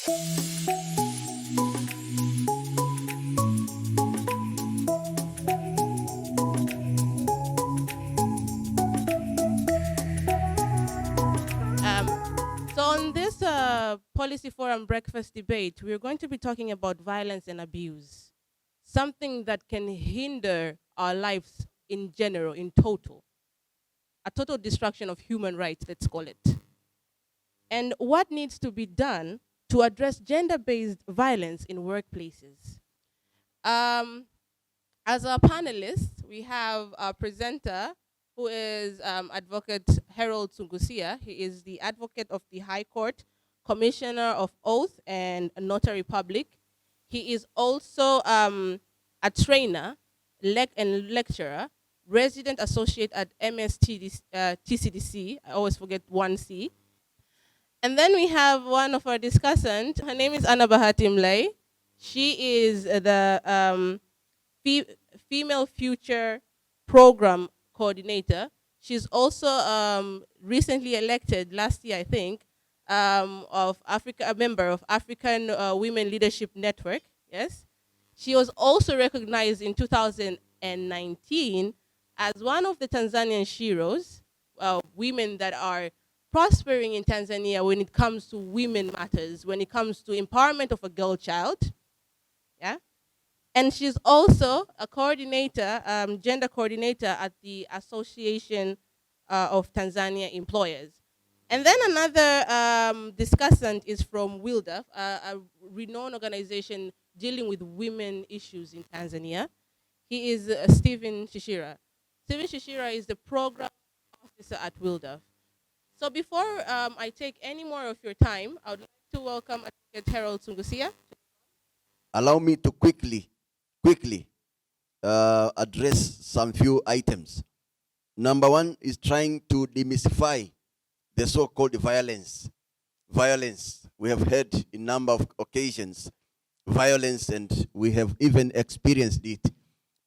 So on this policy forum breakfast debate, we're going to be talking about violence and abuse, something that can hinder our lives in general, in total, a total destruction of human rights, let's call it. And what needs to be done to address gender-based violence in workplaces. Um, as our panelists, we have our presenter, who is Advocate Harold Tungusia. He is the advocate of the High Court, Commissioner of Oath and Notary Public. He is also a trainer and lecturer, resident associate at TCDC. I always forget 1C. And then we have one of our discussants. Her name is Anna Bahati Mlay. She is the Female Future Program Coordinator. She's also recently elected last year, I think, a member of African Women Leadership Network. Yes, she was also recognized in 2019 as one of the Tanzanian sheroes, women that are prospering in Tanzania when it comes to women matters, when it comes to empowerment of a girl child. Yeah. And she's also a coordinator, gender coordinator at the Association of Tanzania Employers. And then another discussant is from WILDA, a renowned organization dealing with women issues in Tanzania. He is Stephen Shishira. Stephen Shishira is the program officer at WILDA. So before I take any more of your time, I would like to welcome Advocate Harold Tungusia. Allow me to quickly address some few items. Number one is trying to demystify the so-called violence. Violence, we have heard in number of occasions, violence, and we have even experienced it.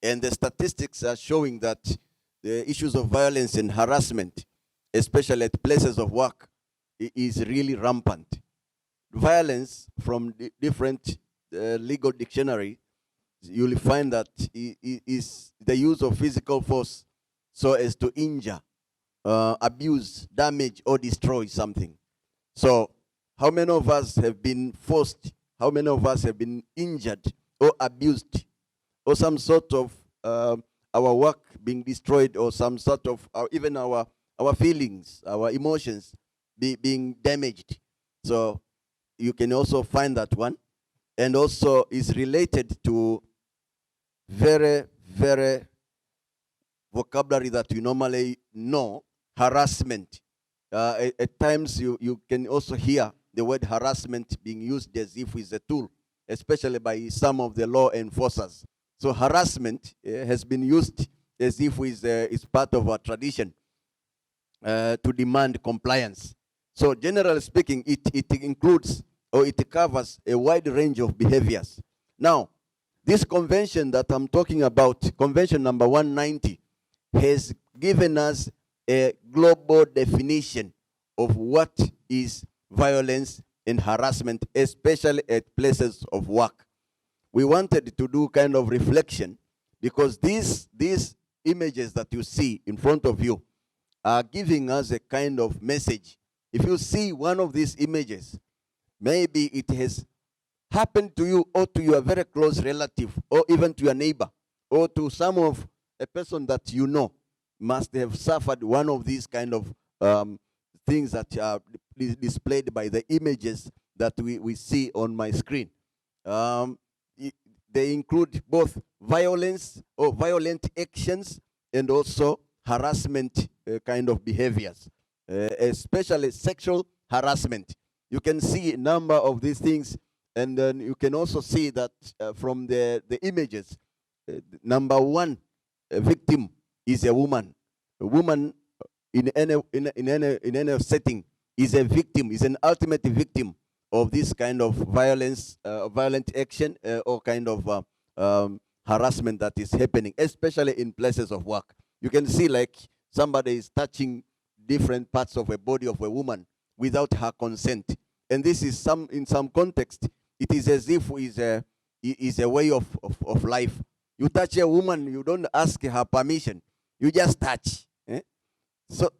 And the statistics are showing that the issues of violence and harassment, especially at places of work, is really rampant. Violence, from different legal dictionary, you'll find that is the use of physical force so as to injure, abuse, damage, or destroy something. So how many of us have been forced? How many of us have been injured or abused, or some sort of our work being destroyed, or some sort of even our feelings, our emotions being damaged? So you can also find that one. And also is related to very vocabulary that you normally know, harassment. At times you can also hear the word harassment being used as if it's a tool, especially by some of the law enforcers. So harassment has been used as if it's part of our tradition to demand compliance. So generally speaking, it includes, or it covers, a wide range of behaviors. Now, this convention that I'm talking about, convention number 190, has given us a global definition of what is violence and harassment, especially at places of work. We wanted to do kind of reflection, because these images that you see in front of you are giving us a kind of message. If you see one of these images, maybe it has happened to you, or to your very close relative, or even to your neighbor, or to some of a person that you know must have suffered one of these kind of things that are displayed by the images that we see on my screen. They include both violence or violent actions, and also harassment kind of behaviors, especially sexual harassment. You can see a number of these things, and then you can also see that from the images, number one victim is a woman. A woman in any setting is a victim, is an ultimate victim of this kind of violence, violent action, or kind of harassment that is happening, especially in places of work. You can see like somebody is touching different parts of a body of a woman without her consent. And this is in some context, it is as if is a way of life. You touch a woman, you don't ask her permission. You just touch. Eh? So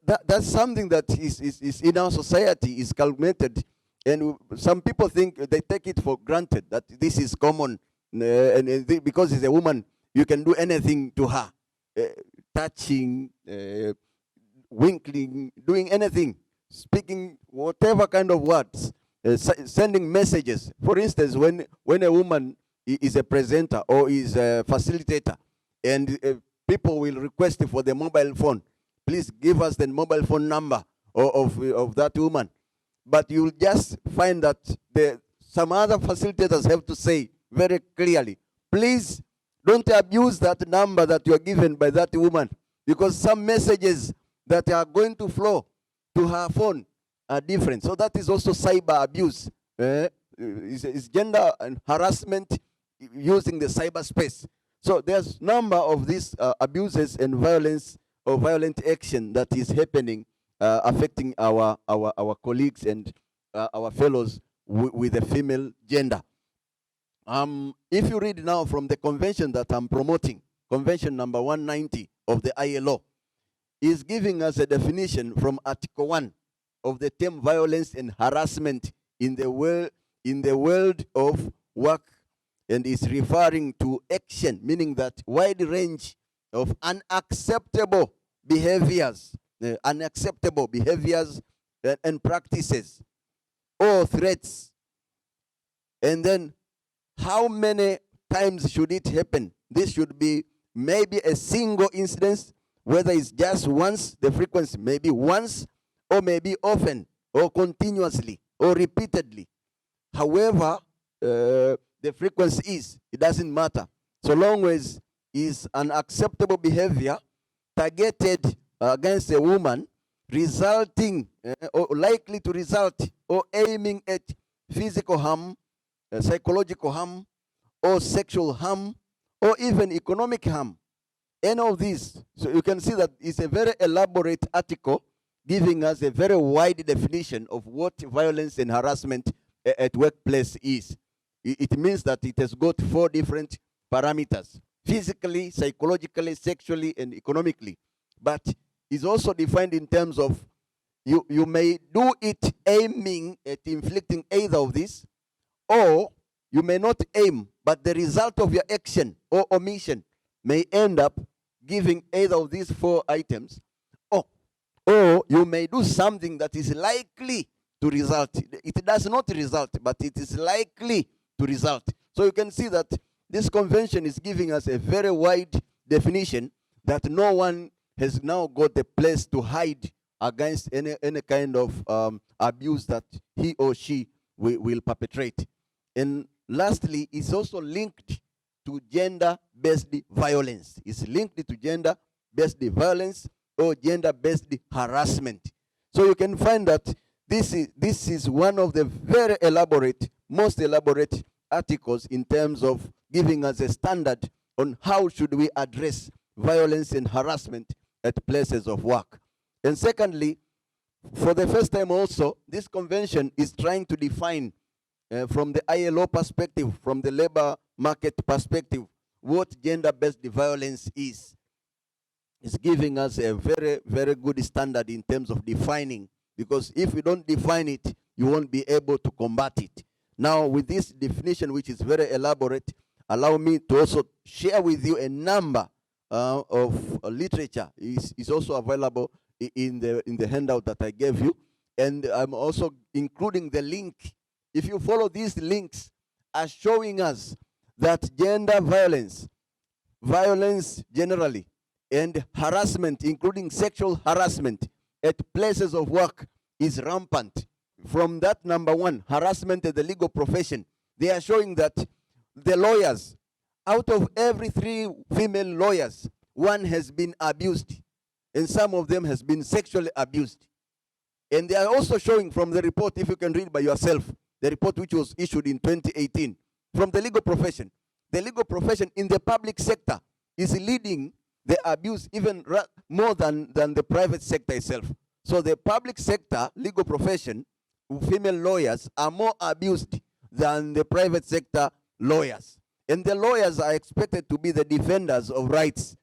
that's something that is in our society is calculated, and some people think they take it for granted that this is common, because it's a woman, you can do anything to her, touching, winkling, doing anything, speaking whatever kind of words, sending messages. For instance, when a woman is a presenter or is a facilitator, and people will request for the mobile phone, please give us the mobile phone number of that woman. But you'll just find that some other facilitators have to say very clearly, please don't abuse that number that you are given by that woman, because some messages that are going to flow to her phone are different. So that is also cyber abuse. It's gender and harassment using the cyberspace. So there's number of these abuses and violence or violent action that is happening, affecting our colleagues and our fellows with the female gender. If you read now from the convention that I'm promoting, convention number 190 of the ILO, is giving us a definition from Article 1 of the term violence and harassment in the world of work, and is referring to action, meaning that wide range of unacceptable behaviors and practices or threats. And then how many times should it happen? This should be maybe a single incident, whether it's just once, the frequency maybe once, or maybe often, or continuously, or repeatedly. However, the frequency is, it doesn't matter. So long as is an acceptable behavior targeted against a woman, resulting or likely to result or aiming at physical harm, psychological harm, or sexual harm, or even economic harm. Any of these. So you can see that it's a very elaborate article giving us a very wide definition of what violence and harassment at workplace is. It means that it has got 4 different parameters: physically, psychologically, sexually, and economically. But it's also defined in terms of you may do it aiming at inflicting either of these, or you may not aim, but the result of your action or omission may end up giving either of these 4 items, or you may do something that is likely to result. It does not result, but it is likely to result. So you can see that this convention is giving us a very wide definition that no one has now got a place to hide against any kind of abuse that he or she will perpetrate. And lastly, it's also linked to gender-based violence. It's linked to gender-based violence or gender-based harassment. So you can find that this is one of the very most elaborate articles in terms of giving us a standard on how should we address violence and harassment at places of work. And secondly, for the first time also, this convention is trying to define from the ILO perspective, from the labor market perspective, what gender-based violence is. It's giving us a very, very good standard in terms of defining, because if you don't define it, you won't be able to combat it. Now, with this definition, which is very elaborate, allow me to also share with you a number of literature. Is also available in the handout that I gave you, and I'm also including the link. If you follow these links, are showing us that gender violence generally, and harassment, including sexual harassment at places of work, is rampant. From that number 1, harassment in the legal profession, they are showing that the lawyers, out of every 3 female lawyers, 1 has been abused, and some of them has been sexually abused. And they are also showing from the report, if you can read by yourself, the report which was issued in 2018, from the legal profession. The legal profession in the public sector is leading the abuse even more than the private sector itself. So the public sector legal profession female lawyers are more abused than the private sector lawyers. And the lawyers are expected to be the defenders of rights.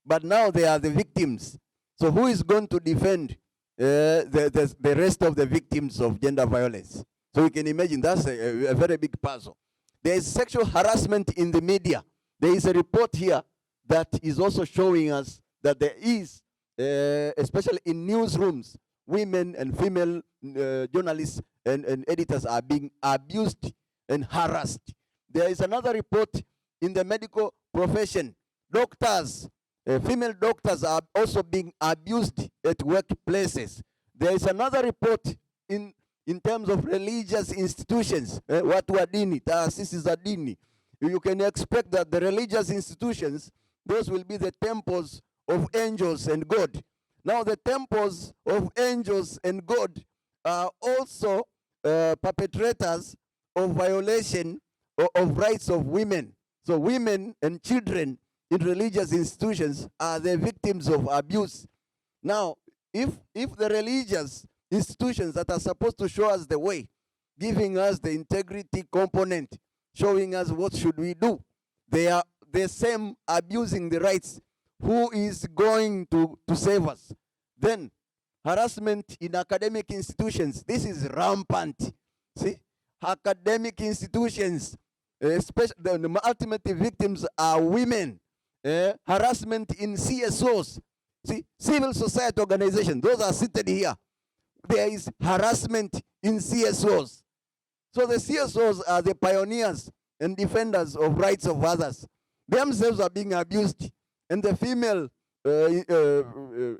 But now they are the victims. So who is going to defend the rest of the victims of gender violence? So you can imagine that's a very big puzzle. There is sexual harassment in the media. There is a report here that is also showing us that there is, especially in newsrooms, women and female journalists and editors are being abused and harassed. There is another report in the medical profession. Doctors, female doctors are also being abused at workplaces. There is another report in terms of religious institutions. Watu wa dini, taasisi za dini. You can expect that the religious institutions, those will be the temples of angels and God. Now the temples of angels and God are also perpetrators of violation of rights of women. So women and children in religious institutions are the victims of abuse. Now, if the religious institutions that are supposed to show us the way, giving us the integrity component, showing us what should we do, they are the same abusing the rights, who is going to save us? Then harassment in academic institutions, this is rampant. See, academic institutions, especially the ultimate victims are women. Harassment in CSOs, see, civil society organizations, those are seated here. There is harassment in CSOs. So the CSOs are the pioneers and defenders of rights of others. Themselves are being abused, and the female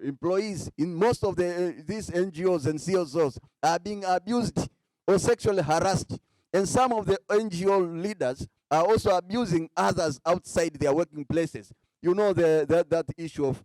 employees in most of these NGOs and CSOs are being abused or sexually harassed. And some of the NGO leaders are also abusing others outside their working places. You know that issue of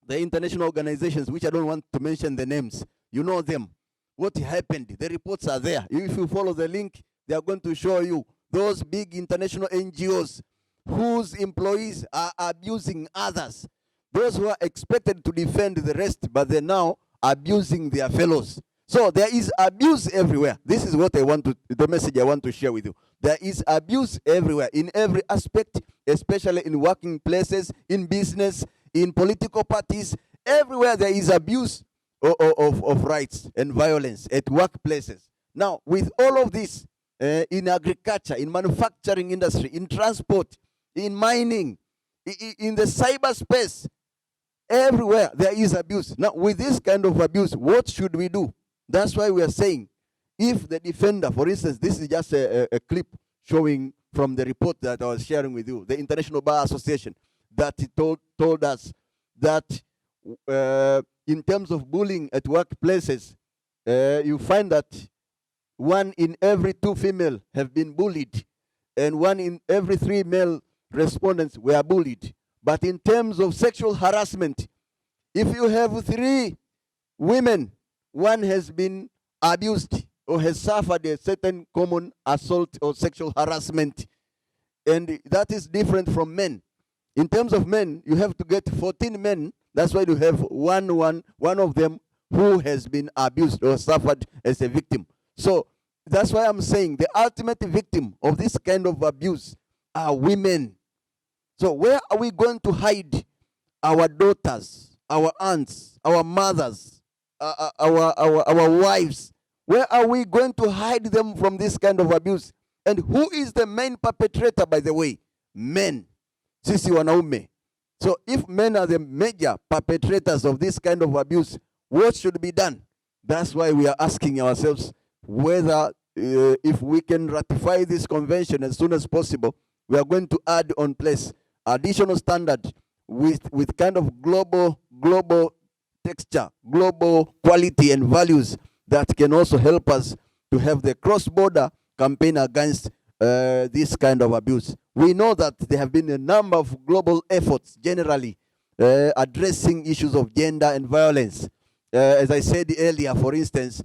the international organizations, which I don't want to mention the names. You know them. What happened? The reports are there. If you follow the link, they are going to show you those big international NGOs whose employees are abusing others. Those who are expected to defend the rest, but they're now abusing their fellows. So there is abuse everywhere. This is what the message I want to share with you. There is abuse everywhere, in every aspect, especially in working places, in business, in political parties. Everywhere there is abuse of rights and violence at workplaces. Now, with all of this, in agriculture, in manufacturing industry, in transport, in mining, in the cyberspace, everywhere there is abuse. Now, with this kind of abuse, what should we do? That's why we are saying, if the defender, for instance, this is just a clip showing from the report that I was sharing with you, the International Bar Association, that it told us that in terms of bullying at workplaces, you find that 1 in every 2 female have been bullied, and 1 in every 3 male respondents were bullied. But in terms of sexual harassment, if you have 3 women, 1 has been abused or has suffered a certain common assault or sexual harassment. And that is different from men. In terms of men, you have to get 14 men. That's why you have one of them who has been abused or suffered as a victim. So that's why I'm saying the ultimate victim of this kind of abuse are women. So where are we going to hide our daughters, our aunts, our mothers, our wives? Where are we going to hide them from this kind of abuse? And who is the main perpetrator, by the way? Men. Sisi wanaume. So if men are the major perpetrators of this kind of abuse, what should be done? That's why we are asking ourselves whether if we can ratify this convention as soon as possible, we are going to add on place additional standard with kind of global texture, global quality and values that can also help us to have the cross-border campaign against this kind of abuse. We know that there have been a number of global efforts generally addressing issues of gender and violence. As I said earlier, for instance,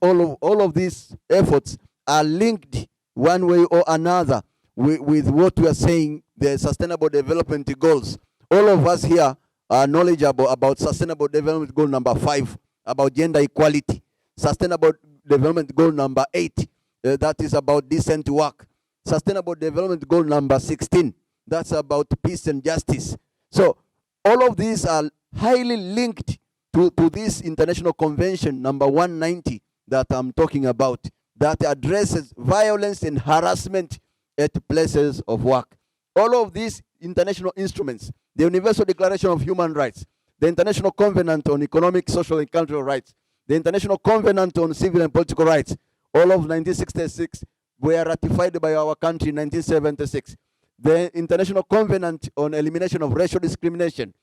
all of these efforts are linked one way or another with what we are saying, the Sustainable Development Goals. All of us here are knowledgeable about Sustainable Development Goal number 5, about gender equality. Sustainable Development Goal number 8, that is about decent work. Sustainable Development Goal number 16, that's about peace and justice. So all of these are highly linked to this international convention number 190 that I'm talking about, that addresses violence and harassment at places of work. All of these international instruments, the Universal Declaration of Human Rights, the International Covenant on Economic, Social, and Cultural Rights, the International Covenant on Civil and Political Rights, all of 1966 were ratified by our country in 1976. The International Covenant on Elimination of Racial Discrimination,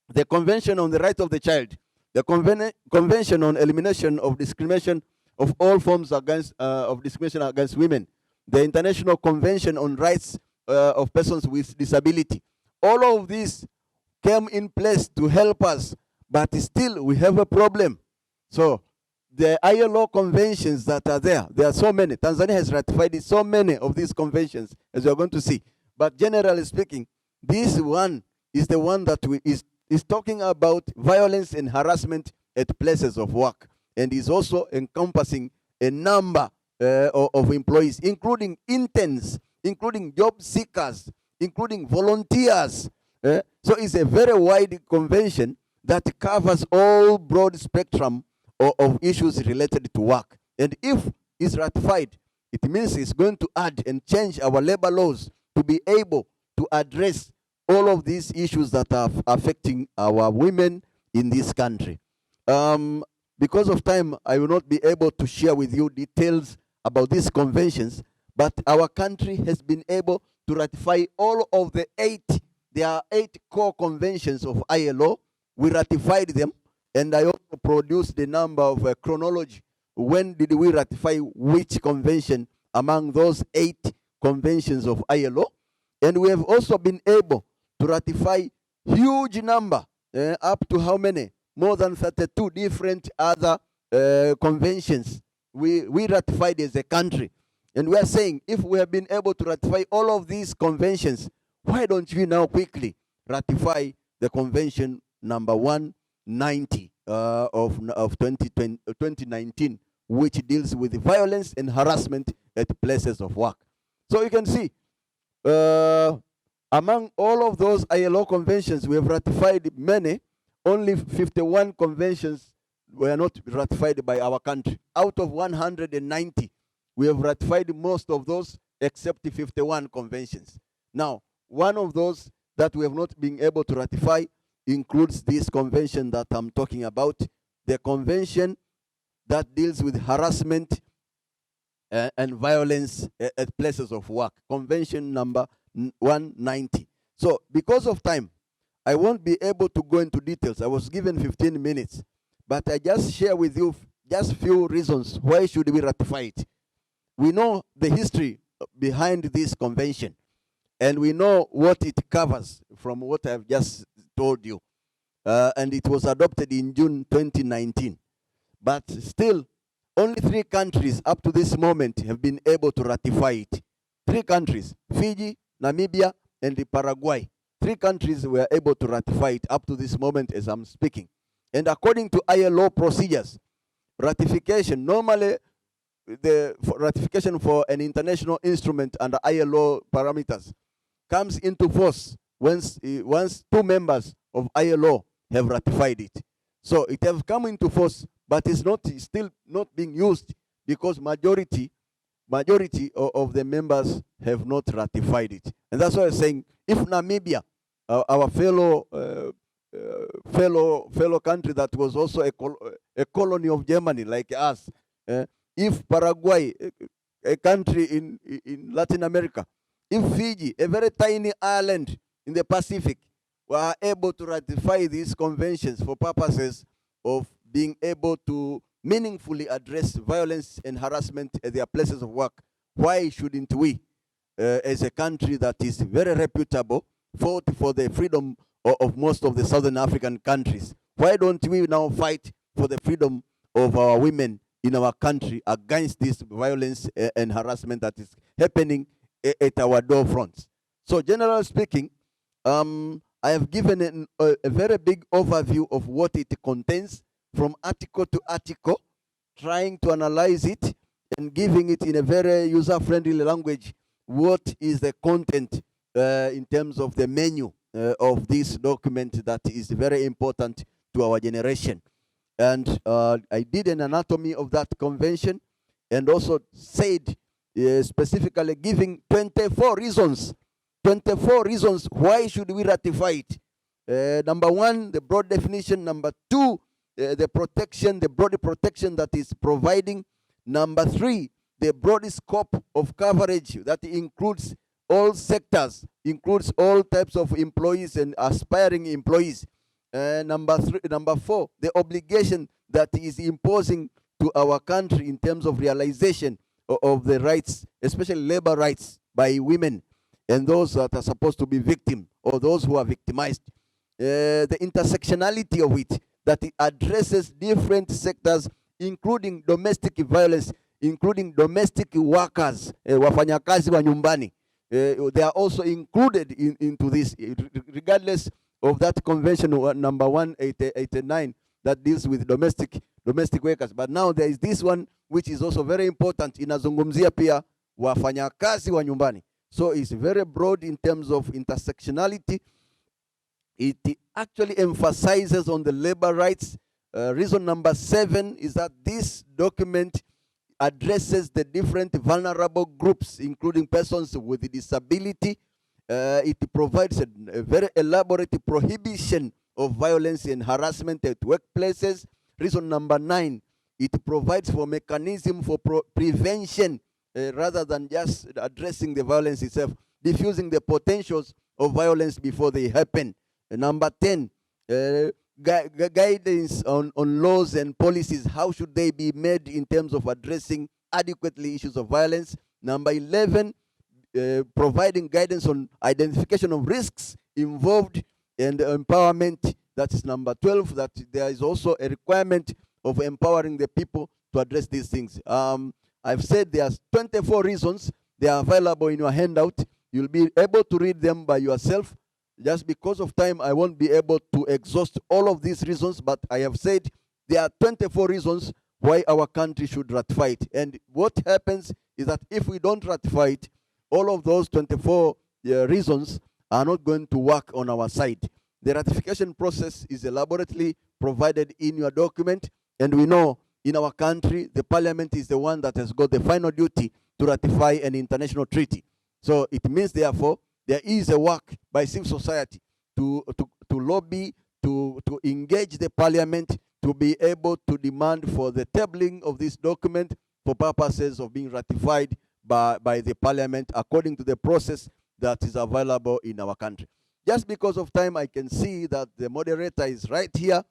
the Convention on the Right of the Child, the Convention on Elimination of Discrimination of all forms of discrimination against women, the International Convention on Rights of Persons with Disability. All of these came in place to help us, but still we have a problem. So the ILO conventions that are there are so many. Tanzania has ratified so many of these conventions, as you are going to see. But generally speaking, this one is the one that is talking about violence and harassment at places of work, and is also encompassing a number of employees, including interns, including job seekers, including volunteers. So it's a very wide convention that covers all broad spectrum of issues related to work. And if it's ratified, it means it's going to add and change our labor laws to be able to address all of these issues that are affecting our women in this country. Because of time, I will not be able to share with you details about these conventions, but our country has been able to ratify all of the 8. There are 8 core conventions of ILO. We ratified them, and I also produced the number of chronology. When did we ratify which convention among those 8 conventions of ILO? And we have also been able to ratify huge number, up to how many? More than 32 different other conventions we ratified as a country. And we are saying, if we have been able to ratify all of these conventions, why don't we now quickly ratify the convention number 190 of 2019, which deals with violence and harassment at places of work. So you can see, among all of those ILO conventions, we have ratified many. Only 51 conventions were not ratified by our country. Out of 190, we have ratified most of those except 51 conventions. Now, one of those that we have not been able to ratify includes this convention that I'm talking about, the convention that deals with harassment and violence at places of work, convention number 190. So because of time, I won't be able to go into details. I was given 15 minutes, but I just share with you just few reasons why should we ratify it. We know the history behind this convention, and we know what it covers from what I've just told you. And it was adopted in June 2019. But still, only 3 countries up to this moment have been able to ratify it. 3 countries, Fiji, Namibia, and Paraguay. 3 countries were able to ratify it up to this moment as I'm speaking. And according to ILO procedures, ratification, normally the ratification for an international instrument under ILO parameters comes into force once 2 members of ILO have ratified it. So it has come into force, but it's still not being used because majority of the members have not ratified it. And that's why I'm saying, if Namibia, our fellow country that was also a colony of Germany like us, if Paraguay, a country in Latin America, if Fiji, a very tiny island in the Pacific, were able to ratify these conventions for purposes of being able to meaningfully address violence and harassment at their places of work, why shouldn't we, as a country that is very reputable, fought for the freedom of most of the Southern African countries, why don't we now fight for the freedom of our women in our country against this violence and harassment that is happening at our door fronts? So generally speaking, I have given a very big overview of what it contains from article to article, trying to analyze it and giving it in a very user-friendly language what is the content in terms of the menu of this document that is very important to our generation. And I did an anatomy of that convention and also said specifically giving 24 reasons why should we ratify it. Number one, the broad definition. Number two, the protection, the broad protection that is providing. Number three, the broad scope of coverage that includes all sectors, includes all types of employees and aspiring employees. Number four, the obligation that is imposing to our country in terms of realization of the rights, especially labor rights by women and those that are supposed to be victims or those who are victimized. The intersectionality of it, that it addresses different sectors, including domestic violence, including domestic workers, wafanyakazi wa nyumbani. They are also included into this, regardless of that convention number 189 that deals with domestic workers. But now there is this one which is also very important, inazungumzia pia wafanyakazi wa nyumbani. So it's very broad in terms of intersectionality. It actually emphasizes on the labor rights. Reason number 7 is that this document addresses the different vulnerable groups, including persons with disability. It provides a very elaborate prohibition of violence and harassment at workplaces. Reason number 9, it provides for mechanism for prevention rather than just addressing the violence itself, diffusing the potentials of violence before they happen. Number 10, guidance on laws and policies. How should they be made in terms of addressing adequately issues of violence? Number 11, providing guidance on identification of risks involved and empowerment. That is number 12, that there is also a requirement of empowering the people to address these things. I've said there's 24 reasons. They are available in your handout. You'll be able to read them by yourself. Just because of time, I won't be able to exhaust all of these reasons, but I have said there are 24 reasons why our country should ratify it. And what happens is that if we don't ratify it, all of those 24 reasons are not going to work on our side. The ratification process is elaborately provided in your document, and we know in our country, the parliament is the one that has got the final duty to ratify an international treaty. So it means, therefore, there is a work by civil society to lobby, to engage the parliament, to be able to demand for the tabling of this document for purposes of being ratified by the parliament according to the process that is available in our country. Just because of time, I can see that the moderator is right here,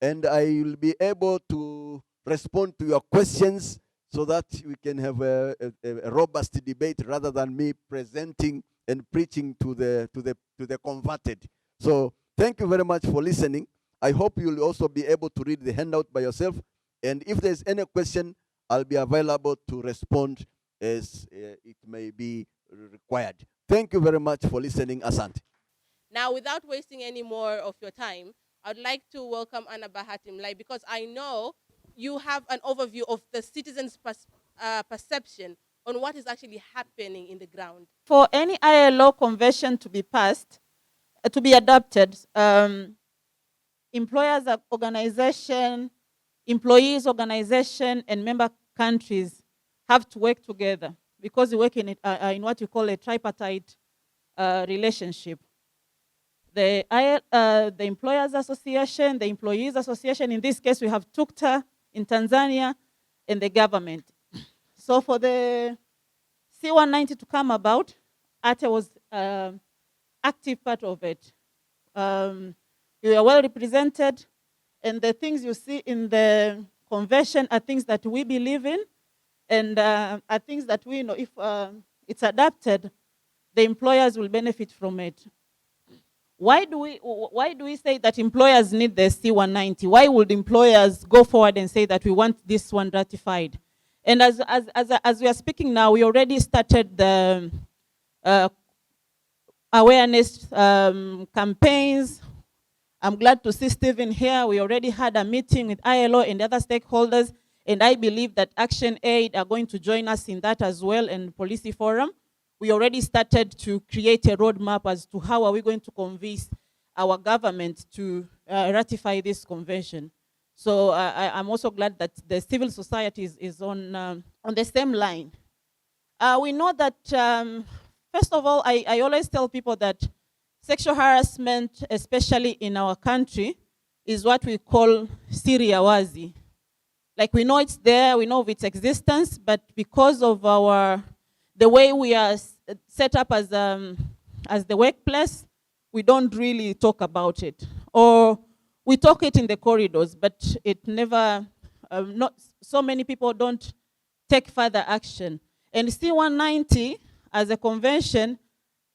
and I will be able to respond to your questions so that we can have a robust debate rather than me presenting and preaching to the converted. So thank you very much for listening. I hope you'll also be able to read the handout by yourself. And if there's any question, I'll be available to respond as it may be required. Thank you very much for listening, Asante. Now, without wasting any more of your time, I'd like to welcome Anna Bahati Mlai, because I know you have an overview of the citizens' perception on what is actually happening in the ground. For any ILO convention to be passed, to be adopted, employers organization, employees organization, and member countries have to work together, because we work in what you call a tripartite relationship. The Employers Association, the Employees Association, in this case we have TUCTA in Tanzania, and the government. So for the C190 to come about, ATE was active part of it. You are well represented, and the things you see in the convention are things that we believe in, and are things that we know if it's adapted, the employers will benefit from it. Why do we say that employers need the C190? Why would employers go forward and say that we want this one ratified? And as we are speaking now, we already started the awareness campaigns. I'm glad to see Stephen here. We already had a meeting with ILO and other stakeholders, And I believe that Action Aid are going to join us in that as well, and Policy Forum. We already started to create a roadmap as to how are we going to convince our government to ratify this convention. So I'm also glad that the civil society is on the same line. We know that, first of all, I always tell people that sexual harassment, especially in our country, is what we call siri ya wazi. Like, we know it's there, we know of its existence, but because of the way we are set up as the workplace, we don't really talk about it. Or we talk it in the corridors, but it never, not so many people don't take further action. And C190, as a convention,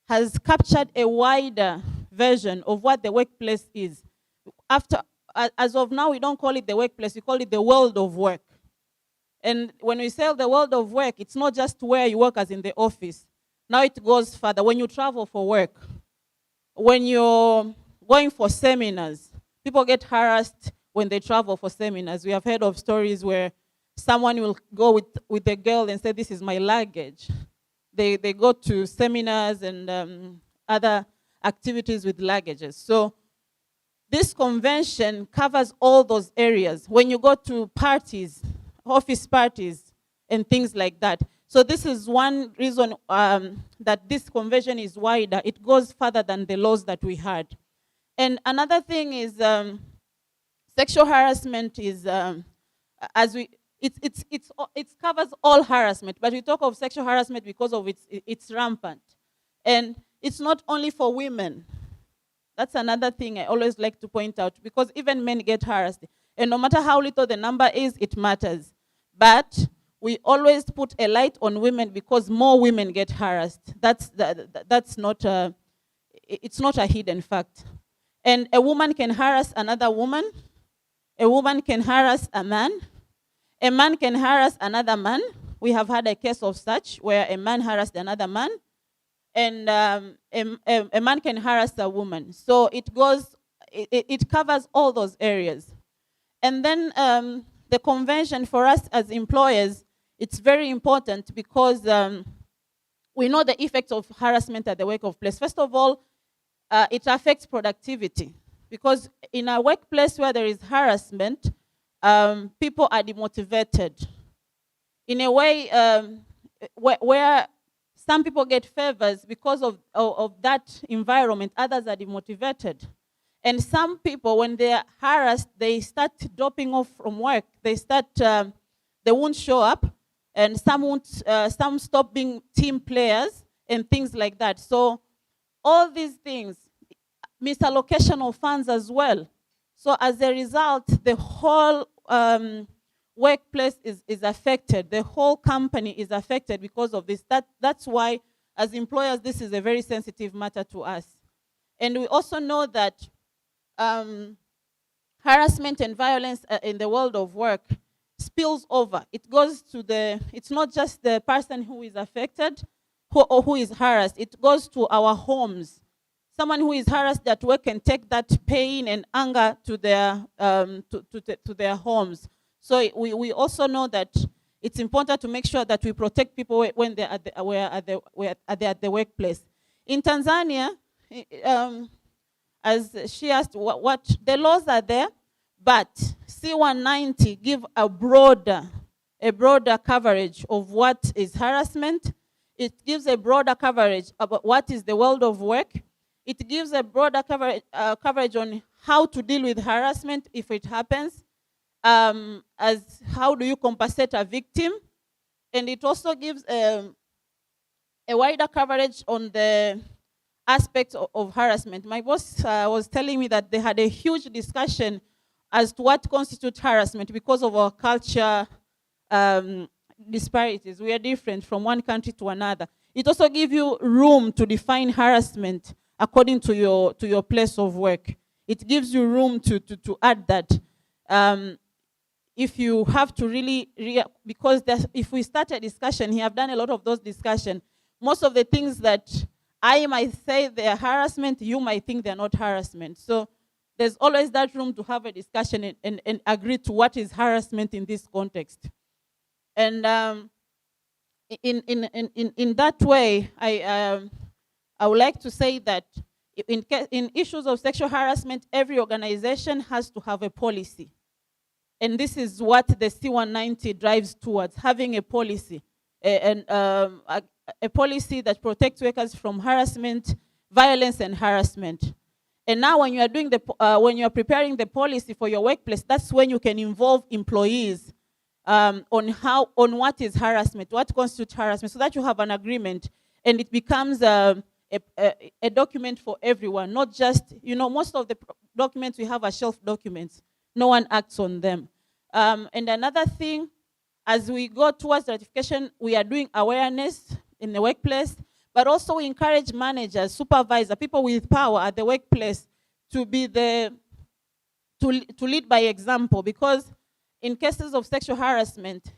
has captured a wider version of what the workplace is. As of now, we don't call it the workplace, we call it the world of work. And when we say the world of work, it's not just where you work as in the office. Now it goes further. When you travel for work, when you're going for seminars, people get harassed when they travel for seminars. We have heard of stories where someone will go with a girl and say, this is my luggage. They go to seminars and other activities with luggages. So this convention covers all those areas. When you go to parties, office parties, and things like that. So this is one reason that this convention is wider. It goes further than the laws that we had. And another thing is sexual harassment is, it covers all harassment, but we talk of sexual harassment because of it's rampant. And it's not only for women. That's another thing I always like to point out, because even men get harassed. And no matter how little the number is, it matters. But we always put a light on women because more women get harassed. That's not it's not a hidden fact. And a woman can harass another woman. A woman can harass a man can harass another man. We have had a case of such where a man harassed another man, and a man can harass a woman. So it covers all those areas. And then the convention for us as employers, it's very important because we know the effects of harassment at the workplace. First of all, it affects productivity, because in a workplace where there is harassment, people are demotivated. In a way where some people get favors because of that environment, others are demotivated. And some people, when they are harassed, they start dropping off from work. They won't show up, and some stop being team players and things like that. So all these things, misallocation of funds as well. So as a result, the whole workplace is affected. The whole company is affected because of this. That's why, as employers, this is a very sensitive matter to us. And we also know that harassment and violence in the world of work spills over. It goes to it's not just the person who is affected or who is harassed. It goes to our homes. Someone who is harassed at work can take that pain and anger to their homes. So we also know that it's important to make sure that we protect people when they're at the workplace. In Tanzania, as she asked, what the laws are there, but C190 give a broader coverage of what is harassment. It gives a broader coverage about what is the world of work. It gives a broader coverage on how to deal with harassment if it happens, as how do you compensate a victim. And it also gives a wider coverage on the aspects of harassment. My boss was telling me that they had a huge discussion as to what constitutes harassment because of our culture disparities. We are different from one country to another. It also gives you room to define harassment according to your place of work. It gives you room to add that. If you have to really because if we start a discussion here, I've done a lot of those discussions. Most of the things that I might say they are harassment, you might think they're not harassment. So there's always that room to have a discussion and agree to what is harassment in this context. And in that way, I would like to say that in issues of sexual harassment, every organization has to have a policy. And this is what the C190 drives towards, having a policy, a policy that protects workers from harassment, violence, and harassment. And now when you are doing when you are preparing the policy for your workplace, that's when you can involve employees on what is harassment, what constitutes harassment, so that you have an agreement and it becomes a document for everyone, not just, most of the documents we have are shelf documents. No one acts on them. And another thing, as we go towards ratification, we are doing awareness in the workplace, but also we encourage managers, supervisors, people with power at the workplace to be to lead by example, because in cases of sexual harassment,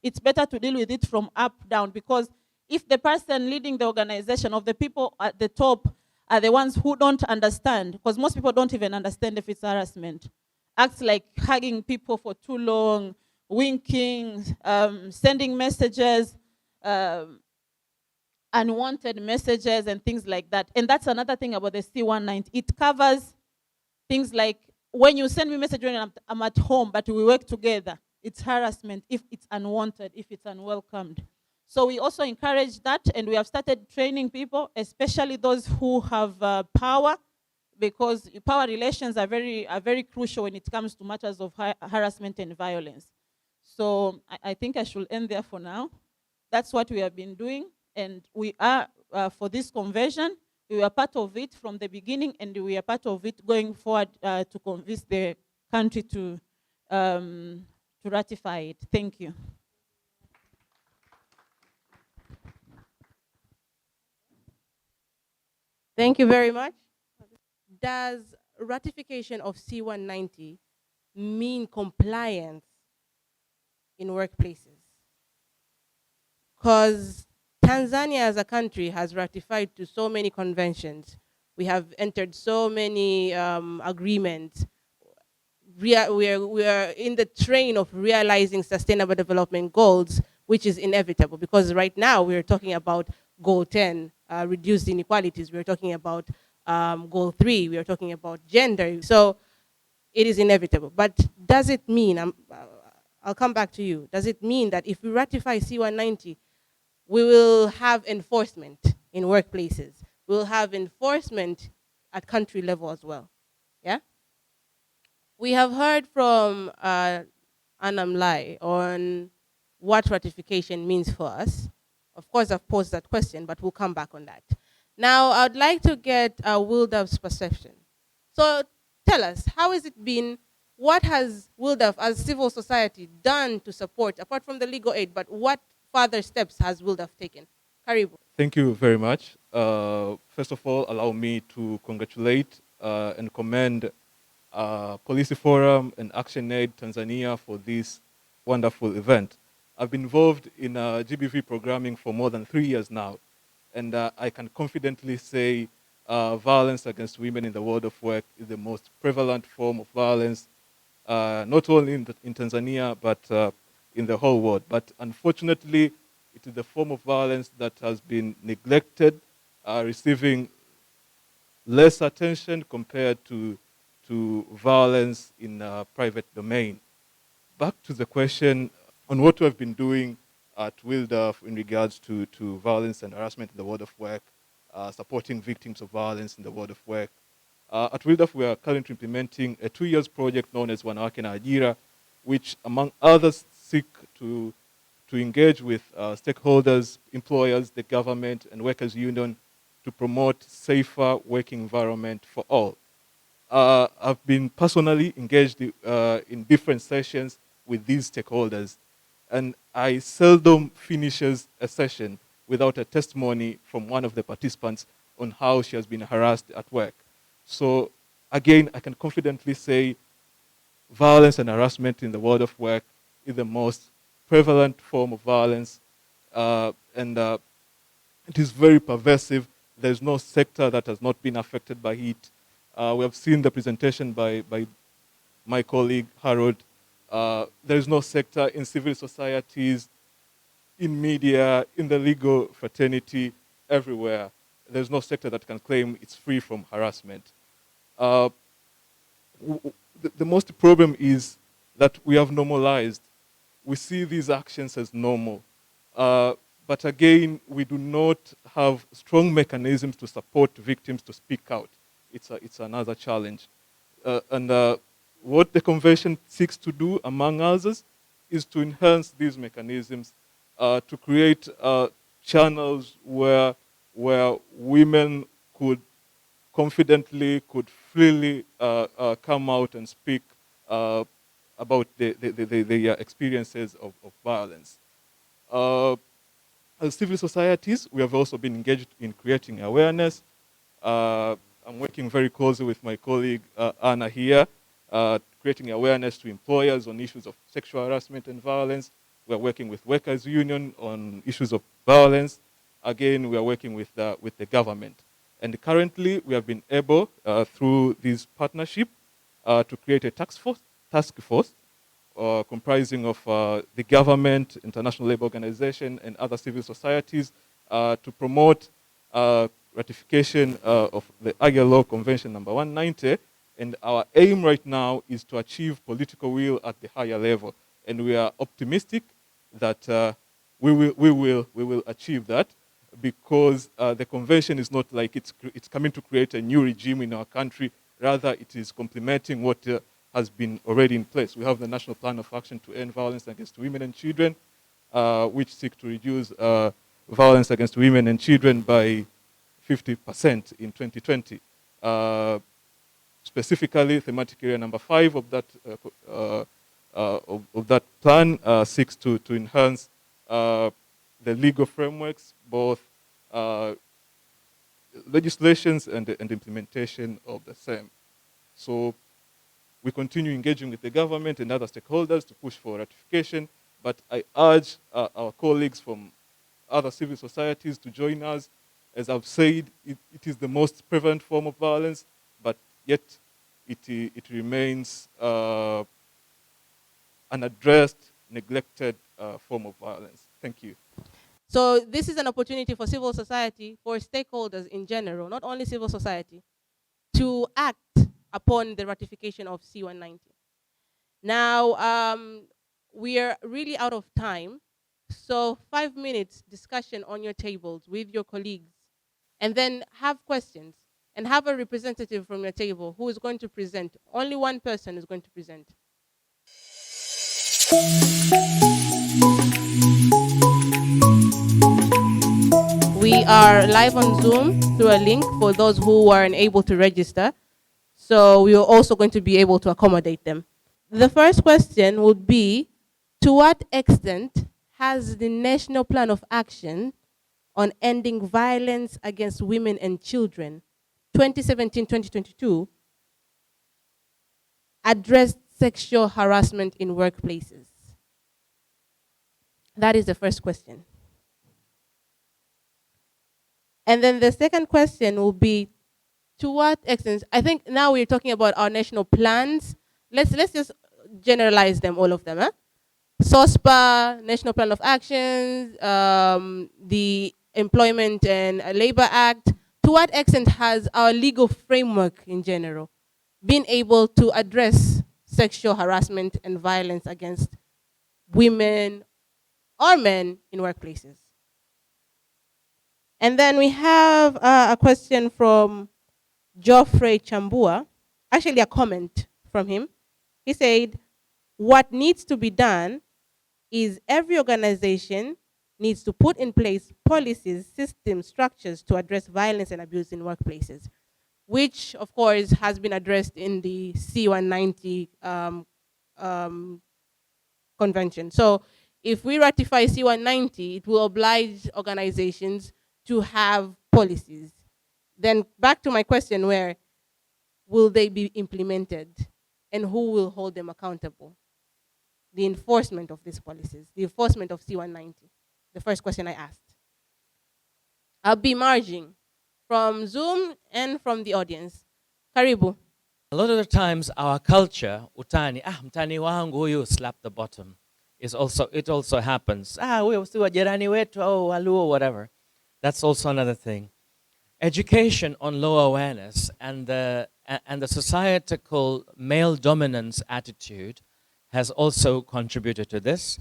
it's better to deal with it from up down, because if the person leading the organization, of the people at the top, are the ones who don't understand, because most people don't even understand if it's harassment, acts like hugging people for too long, winking, sending messages, unwanted messages and things like that. And that's another thing about the C190. It covers things like, when you send me a message when I'm at home, but we work together, it's harassment if it's unwanted, if it's unwelcomed. So we also encourage that, and we have started training people, especially those who have power, because power relations are very crucial when it comes to matters of harassment and violence. So I think I should end there for now. That's what we have been doing, and we are, for this convention, we were part of it from the beginning, and we are part of it going forward to convince the country to ratify it. Thank you. Thank you very much. Does ratification of C190 mean compliance in workplaces? Because Tanzania as a country has ratified to so many conventions. We have entered so many agreements. We are in the train of realizing sustainable development goals, which is inevitable, because right now we're talking about goal 10, reduce inequalities. We're talking about goal 3, we're talking about gender. So it is inevitable. But does it mean, I'll come back to you, does it mean that if we ratify C190, we will have enforcement in workplaces? We'll have enforcement at country level as well, yeah? We have heard from Anam Lai on what ratification means for us. Of course, I've posed that question, but we'll come back on that. Now, I'd like to get WILDAF's perception. So tell us, how has it been? What has WILDAF as civil society done to support, apart from the legal aid, but what further steps has WILDAF taken? Karibu. Thank you very much. First of all, allow me to congratulate and commend Policy Forum and ActionAid Tanzania for this wonderful event. I've been involved in GBV programming for more than 3 years now, and I can confidently say violence against women in the world of work is the most prevalent form of violence, not only in Tanzania, but in the whole world. But unfortunately, it is the form of violence that has been neglected, receiving less attention compared to violence in private domain. Back to the question on what we have been doing at WILDAF in regards to violence and harassment in the world of work, supporting victims of violence in the world of work. At WILDAF, we are currently implementing a 2-year project known as Wanawake na Ajira, which, among others, seek to engage with stakeholders, employers, the government, and workers' union to promote safer working environment for all. I've been personally engaged in different sessions with these stakeholders, and I seldom finishes a session without a testimony from one of the participants on how she has been harassed at work. So again, I can confidently say violence and harassment in the world of work is the most prevalent form of violence, and it is very pervasive. There's no sector that has not been affected by it. We have seen the presentation by my colleague Harold. There is no sector in civil societies, in media, in the legal fraternity, everywhere. There's no sector that can claim it's free from harassment. The most problem is that we have normalized. We see these actions as normal. But again, we do not have strong mechanisms to support victims to speak out. It's another challenge. What the convention seeks to do, among others, is to enhance these mechanisms, to create channels where women could confidently, could freely come out and speak about their experiences of violence. As civil societies, we have also been engaged in creating awareness. I'm working very closely with my colleague Anna here, creating awareness to employers on issues of sexual harassment and violence. We're working with Workers' Union on issues of violence. Again, we are working with the government. And currently, we have been able, through this partnership, to create a task force comprising of the government, International Labour Organization, and other civil societies to promote ratification of the ILO Convention number 190. And our aim right now is to achieve political will at the higher level. And we are optimistic that we will achieve that, because the convention is not like it's coming to create a new regime in our country. Rather, it is complementing what has been already in place. We have the National Plan of Action to End Violence Against Women and Children, which seek to reduce violence against women and children by 50% in 2020. Specifically, thematic area number 5 of that plan seeks to enhance the legal frameworks, both legislations and implementation of the same. So we continue engaging with the government and other stakeholders to push for ratification, but I urge our colleagues from other civil societies to join us. As I've said, it is the most prevalent form of violence, but yet it remains unaddressed, neglected form of violence. Thank you. So this is an opportunity for civil society, for stakeholders in general, not only civil society, to act upon the ratification of C-190. Now, we are really out of time, so 5 minutes discussion on your tables with your colleagues, and then have questions, and have a representative from your table who is going to present. Only one person is going to present. We are live on Zoom through a link for those who weren't able to register. So we are also going to be able to accommodate them. The first question would be, to what extent has the National Plan of Action on Ending Violence Against Women and Children, 2017-2022, addressed sexual harassment in workplaces? That is the first question. And then the second question will be, to what extent, I think now we're talking about our national plans. Let's just generalize them, all of them. SOSPA, National Plan of Actions, the Employment and Labor Act. To what extent has our legal framework in general been able to address sexual harassment and violence against women or men in workplaces? And then we have a question from Geoffrey Chambua, actually a comment from him. He said, what needs to be done is every organization needs to put in place policies, systems, structures to address violence and abuse in workplaces, which of course has been addressed in the C-190 convention. So if we ratify C-190, it will oblige organizations to have policies. Then back to my question, where will they be implemented and who will hold them accountable? The enforcement of these policies, the enforcement of C-190, the first question I asked. I'll be merging from Zoom and from the audience. Karibu. A lot of the times our culture, utani, mtani wangu huyu, slap the bottom, it also happens. Huyo si wa jirani wetu au Waluo, whatever. That's also another thing. Education on low awareness and the societal male dominance attitude has also contributed to this.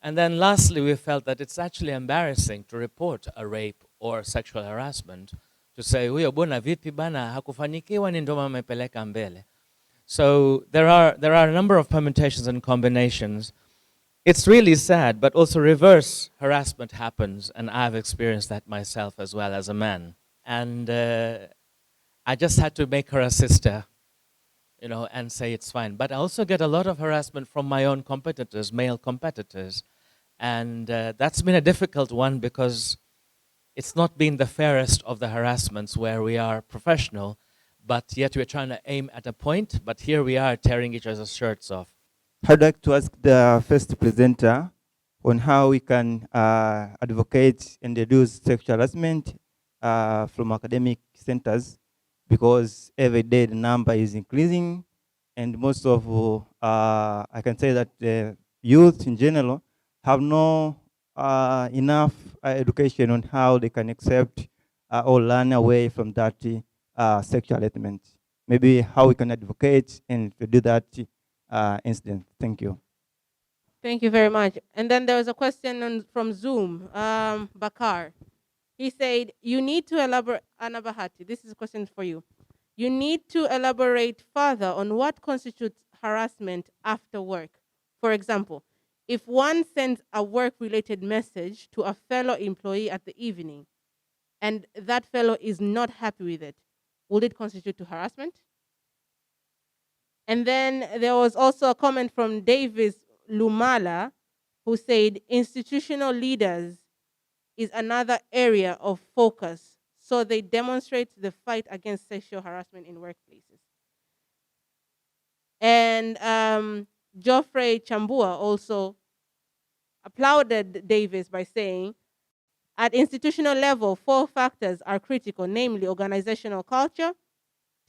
And then lastly, we felt that it's actually embarrassing to report a rape or sexual harassment, to say, huyo bona vipi bana, hakufanikiwa ni ndo mamepeleka mbele. So there are a number of permutations and combinations. It's really sad, but also reverse harassment happens, and I've experienced that myself as well as a man. And I just had to make her a sister, and say it's fine. But I also get a lot of harassment from my own competitors, male competitors. And that's been a difficult one because it's not been the fairest of the harassments where we are professional, but yet we're trying to aim at a point, but here we are tearing each other's shirts off. I'd like to ask the first presenter on how we can advocate and reduce sexual harassment from academic centers, because every day the number is increasing, and most of, I can say that the youth in general have no enough education on how they can accept or learn away from that sexual harassment. Maybe how we can advocate and do that incident. Thank you. Thank you very much. And then there was a question from Zoom, Bakar. He said, you need to elaborate, Anna Bahati, this is a question for you. You need to elaborate further on what constitutes harassment after work. For example, if one sends a work-related message to a fellow employee at the evening, and that fellow is not happy with it, will it constitute to harassment? And then there was also a comment from Davis Lumala, who said institutional leaders is another area of focus, so they demonstrate the fight against sexual harassment in workplaces. And Geoffrey Chambua also applauded Davis by saying, at institutional level, 4 factors are critical, namely organizational culture,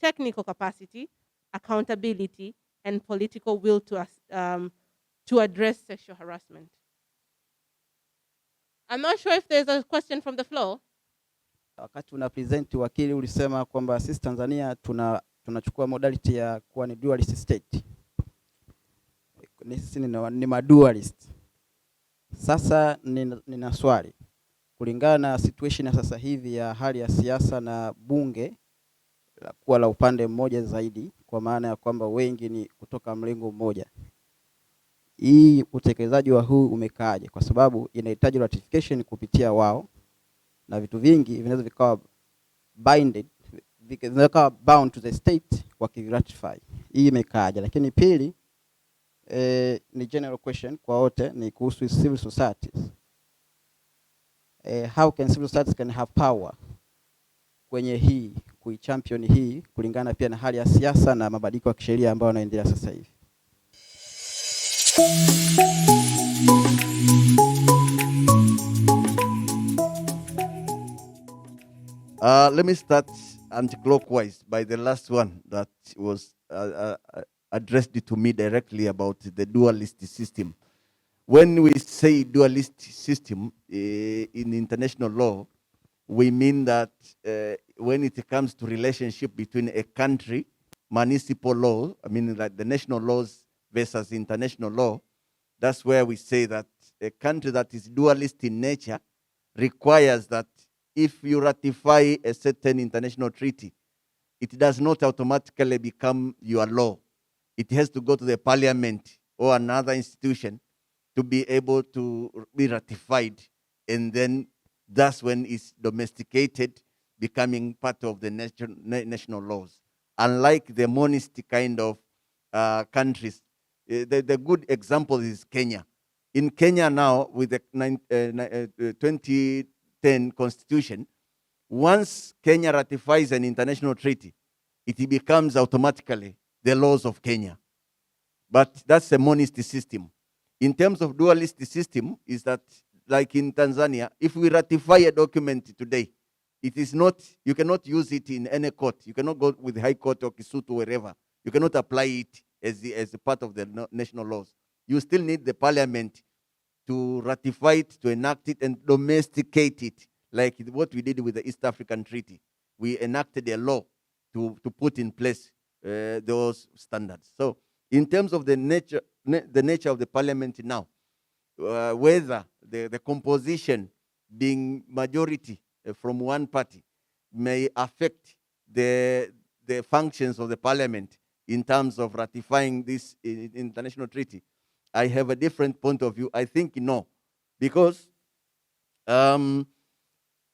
technical capacity, accountability, and political will to address sexual harassment. I'm not sure if there's a question from the floor. Wakati una present wakili ulisema kwamba sisi Tanzania tunachukua modality ya kuwa ni dualist state. Sisi ni madualist. Sasa nina swali. Kulingana na situation ya sasa hivi ya hali ya siasa na bunge kuwa la upande mmoja zaidi, kwa maana ya kwamba wengi ni kutoka mlengo mmoja. Hii utekelezaji wa huu umekaaje? Kwa sababu inahitaji ratification kupitia wao, na vitu vingi vinaweza vikawa bound to the state wakiratify. Hii imekaaje? Lakini pili, ni general question kwa wote, ni kuhusu civil societies. How can civil societies can have power kwenye hii, kuichampion hii, kulingana pia na hali ya siasa na mabadiliko ya kisheria ambayo yanaendelea sasa hivi? Let me start anti-clockwise by the last one that was addressed to me directly about the dualist system. When we say dualist system in international law, we mean that when it comes to relationship between a country, municipal law, I mean like the national laws versus international law, that's where we say that a country that is dualist in nature requires that if you ratify a certain international treaty, it does not automatically become your law. It has to go to the parliament or another institution to be able to be ratified, and then that's when it's domesticated, becoming part of the national laws. Unlike the monist kind of countries, the good example is Kenya. In Kenya now, with the 2010 constitution, once Kenya ratifies an international treaty, it becomes automatically the laws of Kenya. But that's a monist system. In terms of dualist system, is that like in Tanzania, if we ratify a document today, It is not, you cannot use it in any court. You cannot go with the High Court or Kisutu, wherever. You cannot apply it as a part of the national laws. You still need the parliament to ratify it, to enact it, and domesticate it, like what we did with the East African Treaty. We enacted a law to put in place those standards. So in terms of the nature of the parliament now, whether the composition being majority from one party may affect the functions of the parliament in terms of ratifying this international treaty, I have a different point of view. I think no, because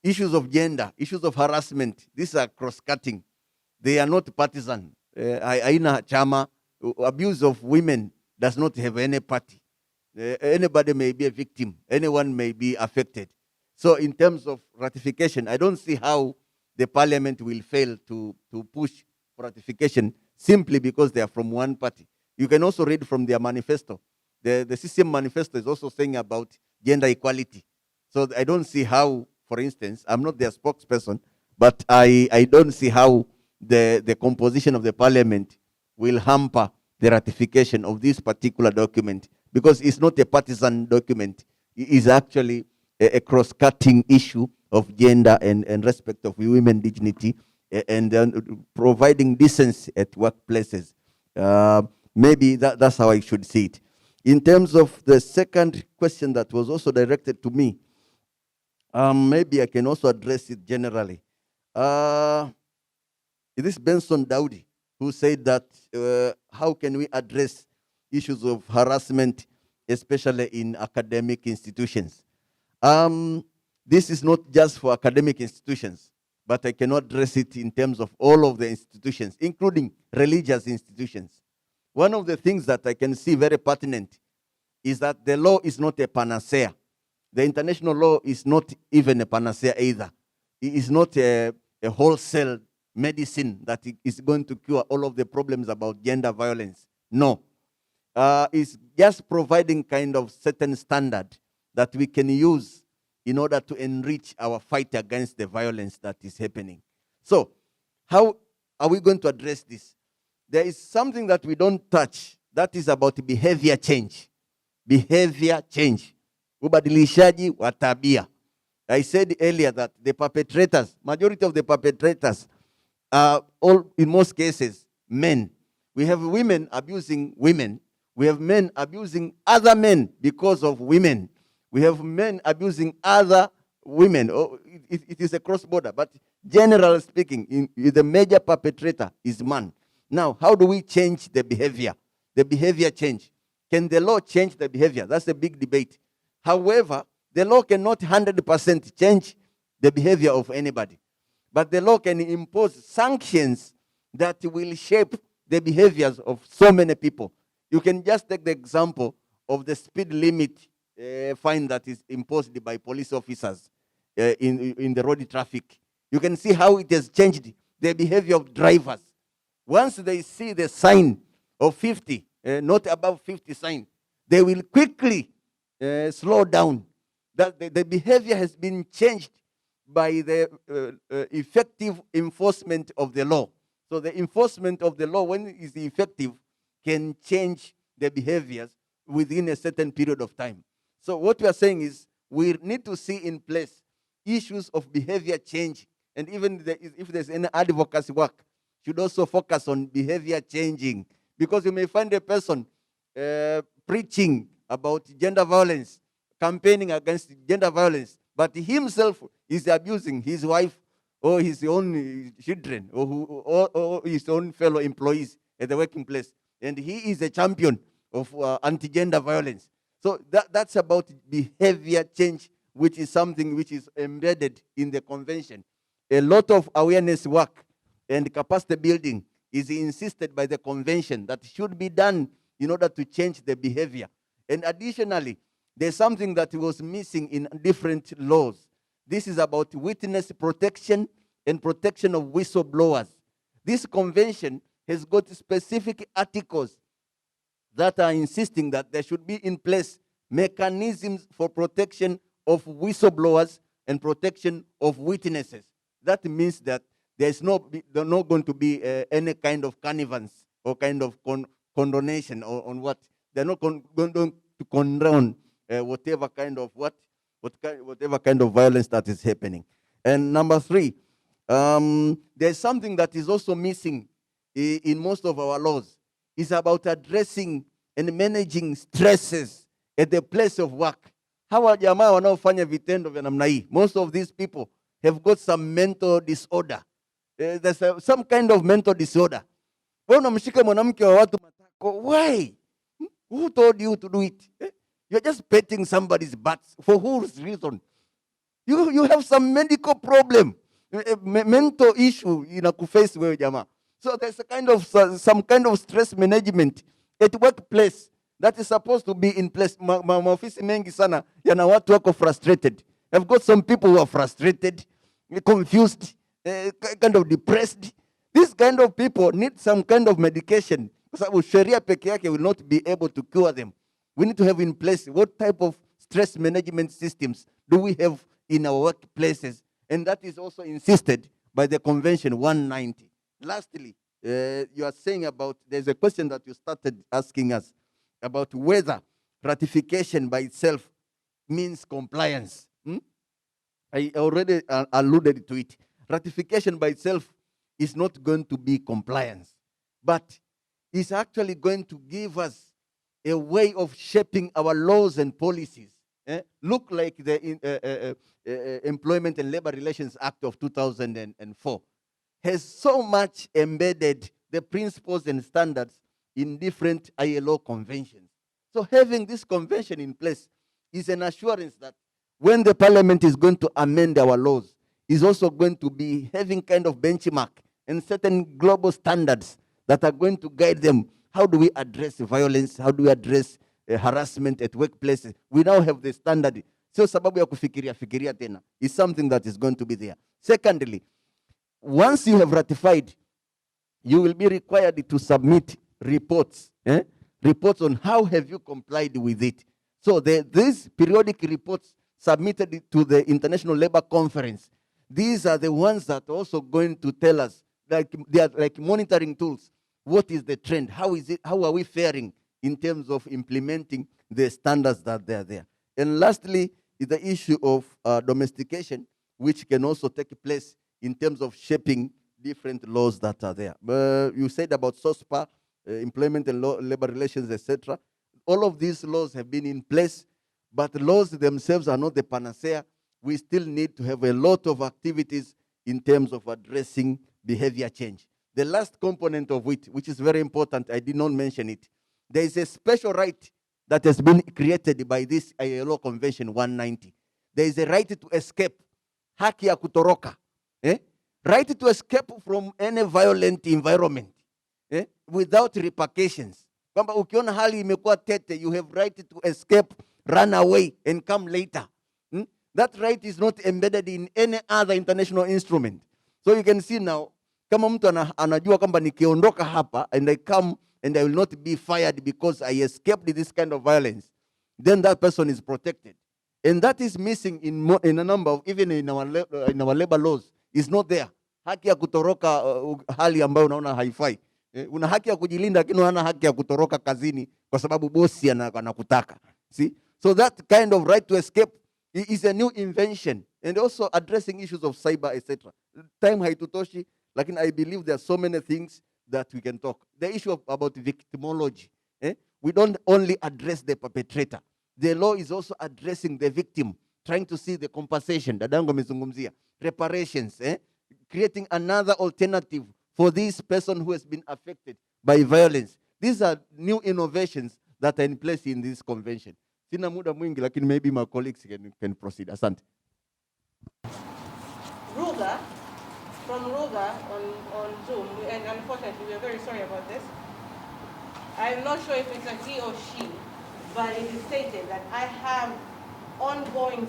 issues of gender, issues of harassment, these are cross-cutting. They are not partisan. Aina chama, abuse of women does not have any party. Anybody may be a victim. Anyone may be affected. So in terms of ratification, I don't see how the parliament will fail to push for ratification simply because they are from one party. You can also read from their manifesto. The CCM manifesto is also saying about gender equality. So I don't see how, for instance, I'm not their spokesperson, but I don't see how the composition of the parliament will hamper the ratification of this particular document, because it's not a partisan document. It is actually a cross-cutting issue of gender and respect of women dignity and providing decency at workplaces. Maybe that's how I should see it. In terms of the second question that was also directed to me, maybe I can also address it generally. It is Benson Daudi who said that how can we address issues of harassment, especially in academic institutions. This is not just for academic institutions, but I cannot address it in terms of all of the institutions, including religious institutions. One of the things that I can see very pertinent is that the law is not a panacea. The international law is not even a panacea either. It is not a wholesale medicine that is going to cure all of the problems about gender violence. No. It's just providing kind of certain standard that we can use in order to enrich our fight against the violence that is happening. So, how are we going to address this? There is something that we don't touch, that is about behavior change. Behavior change. Ubadilishaji wa tabia. I said earlier that the perpetrators, majority of the perpetrators are all, in most cases, men. We have women abusing women. We have men abusing other men because of women. We have men abusing other women. Oh, it is a cross-border, but generally speaking, the major perpetrator is man. Now, how do we change the behavior? The behavior change. Can the law change the behavior? That's a big debate. However, the law cannot 100% change the behavior of anybody. But the law can impose sanctions that will shape the behaviors of so many people. You can just take the example of the speed limit fine that is imposed by police officers in the road traffic. You can see how it has changed the behavior of drivers. Once they see the sign of 50, not above 50 sign, they will quickly slow down. That the behavior has been changed by the effective enforcement of the law. So the enforcement of the law, when it is effective, can change the behaviors within a certain period of time. So what we are saying is we need to see in place issues of behavior change, and even if there's any advocacy work, should also focus on behavior changing, because you may find a person preaching about gender violence, campaigning against gender violence, but he himself is abusing his wife or his own children or his own fellow employees at the working place. And he is a champion of anti-gender violence. So that's about behavior change, which is something which is embedded in the convention. A lot of awareness work and capacity building is insisted by the convention that should be done in order to change the behavior. And additionally, there's something that was missing in different laws. This is about witness protection and protection of whistleblowers. This convention has got specific articles that are insisting that there should be in place mechanisms for protection of whistleblowers and protection of witnesses. that means that there's not going to be any kind of connivance or kind of condonation on what they're not going to condone whatever kind of whatever kind of violence that is happening. And number three, there's something that is also missing in most of our laws. It's about addressing and managing stresses at the place of work. Hawa jamaa wanaofanya vitendo vya namna hii, most of these people have got some mental disorder. There's some kind of mental disorder. Wewe unamshika mwanamke wa watu matako, why? Who told you to do it? You're just petting somebody's butt. For whose reason? You have some medical problem, mental issue inakuface wewe jamaa. So there's a kind of some kind of stress management at workplace that is supposed to be in place. Maofisi mengi sana yana watu wako frustrated. I've got some people who are frustrated, confused, kind of depressed. This kind of people need some kind of medication. Kwa sababu sheria peke yake will not be able to cure them. We need to have in place what type of stress management systems do we have in our workplaces, and that is also insisted by the Convention 190. Lastly, you are saying about, there's a question that you started asking us about whether ratification by itself means compliance. I already alluded to it. Ratification by itself is not going to be compliance, but it's actually going to give us a way of shaping our laws and policies. Look like the Employment and Labor Relations Act of 2004 has so much embedded the principles and standards in different ILO conventions. So having this convention in place is an assurance that when the parliament is going to amend our laws, is also going to be having kind of benchmark and certain global standards that are going to guide them. How do we address violence? How do we address harassment at workplaces? We now have the standard. So sababu ya fikiria tena is something that is going to be there. Secondly, once you have ratified, you will be required to submit reports, reports on how have you complied with it. So these periodic reports submitted to the International Labour Conference, these are the ones that are also going to tell us, like they are like monitoring tools. What is the trend? How is it? How are we faring in terms of implementing the standards that they are there? And lastly, is the issue of domestication, which can also take place in terms of shaping different laws that are there. You said about SOSPA, employment and labor relations, etc. All of these laws have been in place, but the laws themselves are not the panacea. We still need to have a lot of activities in terms of addressing behavior change. The last component of it, which is very important, I did not mention it. There is a special right that has been created by this ILO Convention 190. There is a right to escape, haki ya kutoroka, right to escape from any violent environment without repercussions. Kwamba ukiona hali imekuwa tete, you have right to escape, run away, and come later. That right is not embedded in any other international instrument. So you can see now, kama mtu anajua kwamba nikiondoka hapa and I come and I will not be fired because I escaped this kind of violence, then that person is protected. And that is missing in a number of, even in our labor laws, is not there. Haki ya kutoroka hali ambayo unaona haifai. Una haki ya kujilinda lakini huna haki ya kutoroka kazini kwa sababu bosi anakutaka. See? So that kind of right to escape is a new invention, and also addressing issues of cyber, etc. Time haitutoshi, lakini I believe there are so many things that we can talk. The issue about victimology. We don't only address the perpetrator. The law is also addressing the victim, trying to see the compensation, dadangu amezungumzia, reparations, creating another alternative for this person who has been affected by violence. These are new innovations that are in place in this convention. Sina muda mwingi, lakini maybe my colleagues can proceed. Asante. Ruga, from Ruga on Zoom, and unfortunately we are very sorry about this. I'm not sure if it's a he or she, but it is stated that I have ongoing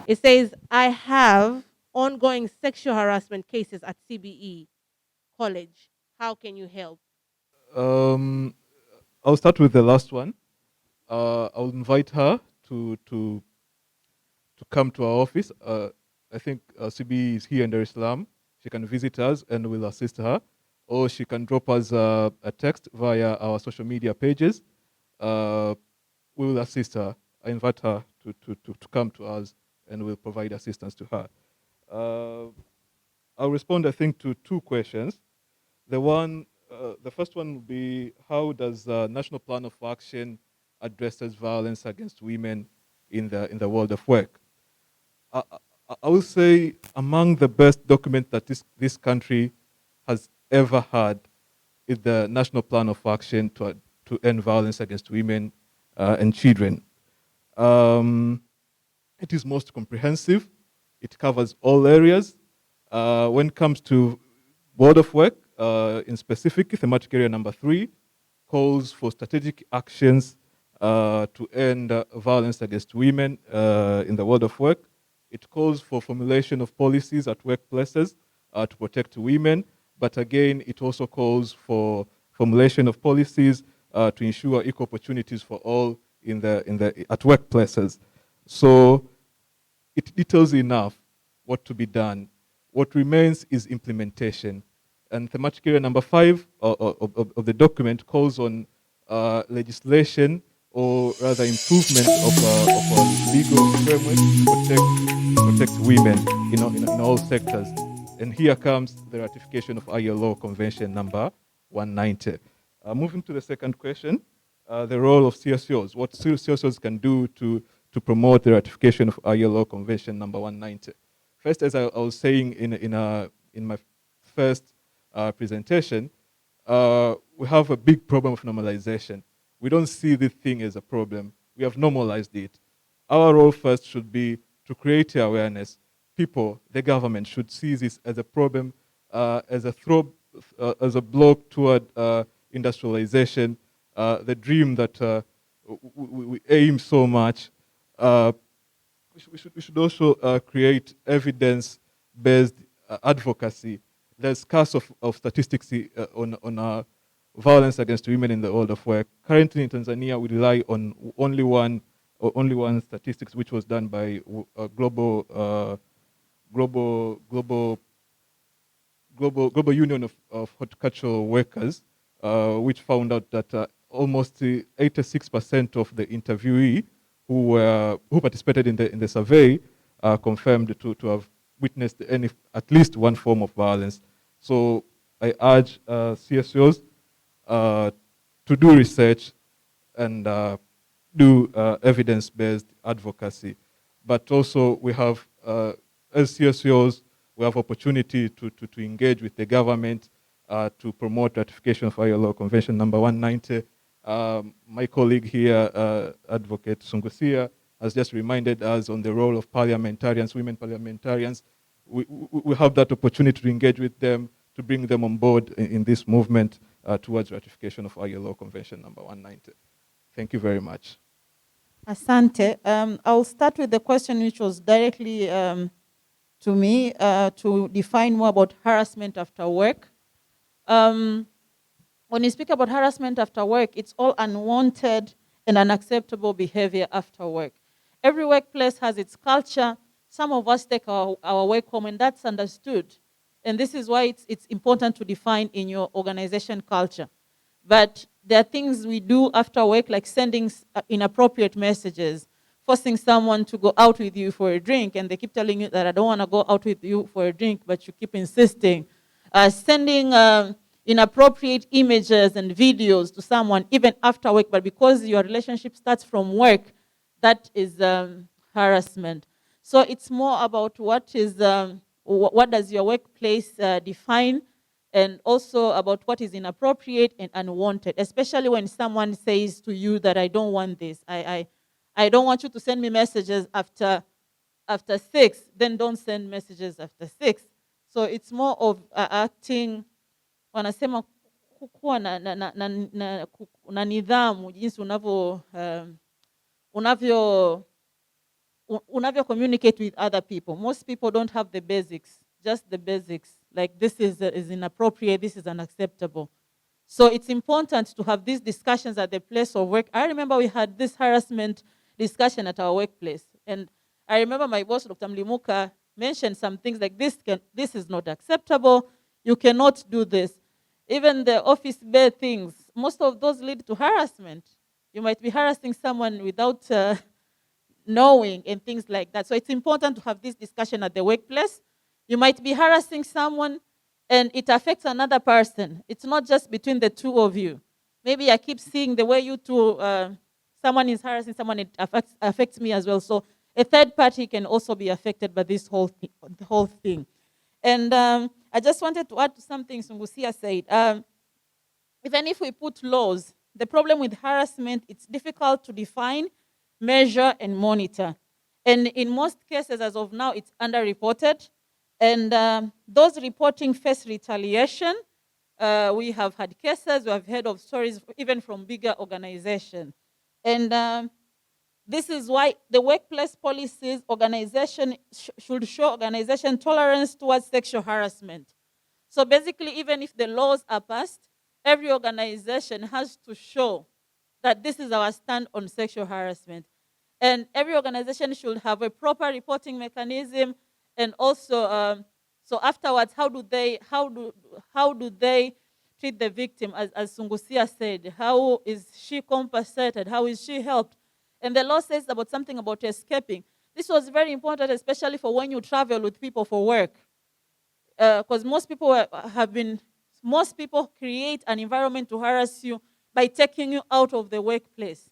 It says I have ongoing sexual harassment cases at CBE College. How can you help? I'll start with the last one. I'll invite her to to come to our office. I think CB is here in Dar es Salaam. She can visit us and we'll assist her. Or she can drop us a text via our social media pages. We will assist her. I invite her to come to us and we'll provide assistance to her. I'll respond, I think, to two questions. The first one will be, how does the National Plan of Action addresses violence against women in the world of work? I will say among the best documents that this country has ever had is the National Plan of Action to end violence against women and children. It is most comprehensive. It covers all areas. When it comes to world of work, in specific, thematic area number 3 calls for strategic actions to end violence against women in the world of work. It calls for formulation of policies at workplaces to protect women, but again, it also calls for formulation of policies to ensure equal opportunities for all at workplaces. So it details enough what to be done. What remains is implementation. And thematic area number 5 of the document calls on legislation, or rather improvement of a legal framework to protect women in all sectors. And here comes the ratification of ILO Convention number 190. Moving to the second question, the role of CSOs. What CSOs can do to promote the ratification of ILO Convention number 190. First, as I was saying in my first presentation, we have a big problem of normalization. We don't see this thing as a problem. We have normalized it. Our role first should be to create awareness. People, the government, should see this as a problem, as a block toward industrialization, the dream that we aim so much. We should also create evidence-based advocacy. There's scarce of statistics on violence against women in the world of work. Currently in Tanzania, we rely on only one statistics, which was done by Global Union of Horticultural Workers, which found out that almost 86% of the interviewee who participated in the survey confirmed to have witnessed at least one form of violence. So I urge CSOs to do research and do evidence-based advocacy. But also we have, as CSOs, we have opportunity to engage with the government to promote ratification of ILO Convention number 190. My colleague here, Advocate Sungusia, has just reminded us on the role of parliamentarians, women parliamentarians. We have that opportunity to engage with them, to bring them on board in this movement towards ratification of ILO Convention number 190. Thank you very much. Asante. I'll start with the question which was directly to me to define more about harassment after work. When you speak about harassment after work, it's all unwanted and unacceptable behavior after work. Every workplace has its culture. Some of us take our work home, and that's understood. And this is why it's important to define in your organization culture. But there are things we do after work, like sending inappropriate messages, forcing someone to go out with you for a drink, and they keep telling you that I don't want to go out with you for a drink, but you keep insisting. Sending inappropriate images and videos to someone even after work, but because your relationship starts from work, that is harassment. So it's more about what does your workplace define, and also about what is inappropriate and unwanted, especially when someone says to you that I don't want this. I don't want you to send me messages after 6, then don't send messages after 6. So it's more of acting, wanasema kuwa na nidhamu, jinsi unavyo communicate with other people. Most people don't have the basics, just the basics. Like this is inappropriate, this is unacceptable. So it's important to have these discussions at the place of work. I remember we had this harassment discussion at our workplace, and I remember my boss, Dr. Mlimuka, mentioned some things like this is not acceptable. You cannot do this. Even the office-based things, most of those lead to harassment. You might be harassing someone without knowing and things like that. So it's important to have this discussion at the workplace. You might be harassing someone and it affects another person. It's not just between the two of you. Maybe I keep seeing the way you two, someone is harassing someone, it affects me as well. So a third party can also be affected by this the whole thing. And I just wanted to add to something Sungusia said. Even if we put laws, the problem with harassment, it's difficult to define, measure, and monitor. And in most cases, as of now, it's underreported. And those reporting face retaliation. We have had cases, we have heard of stories even from bigger organizations. And this is why the workplace policies organization should show organization tolerance towards sexual harassment. So basically, even if the laws are passed, every organization has to show that this is our stand on sexual harassment. And every organization should have a proper reporting mechanism, and also, so afterwards, how do they treat the victim? As Sungusia said, how is she compensated? How is she helped? And the law says about something about escaping. This was very important, especially for when you travel with people for work, because most people create an environment to harass you by taking you out of the workplace.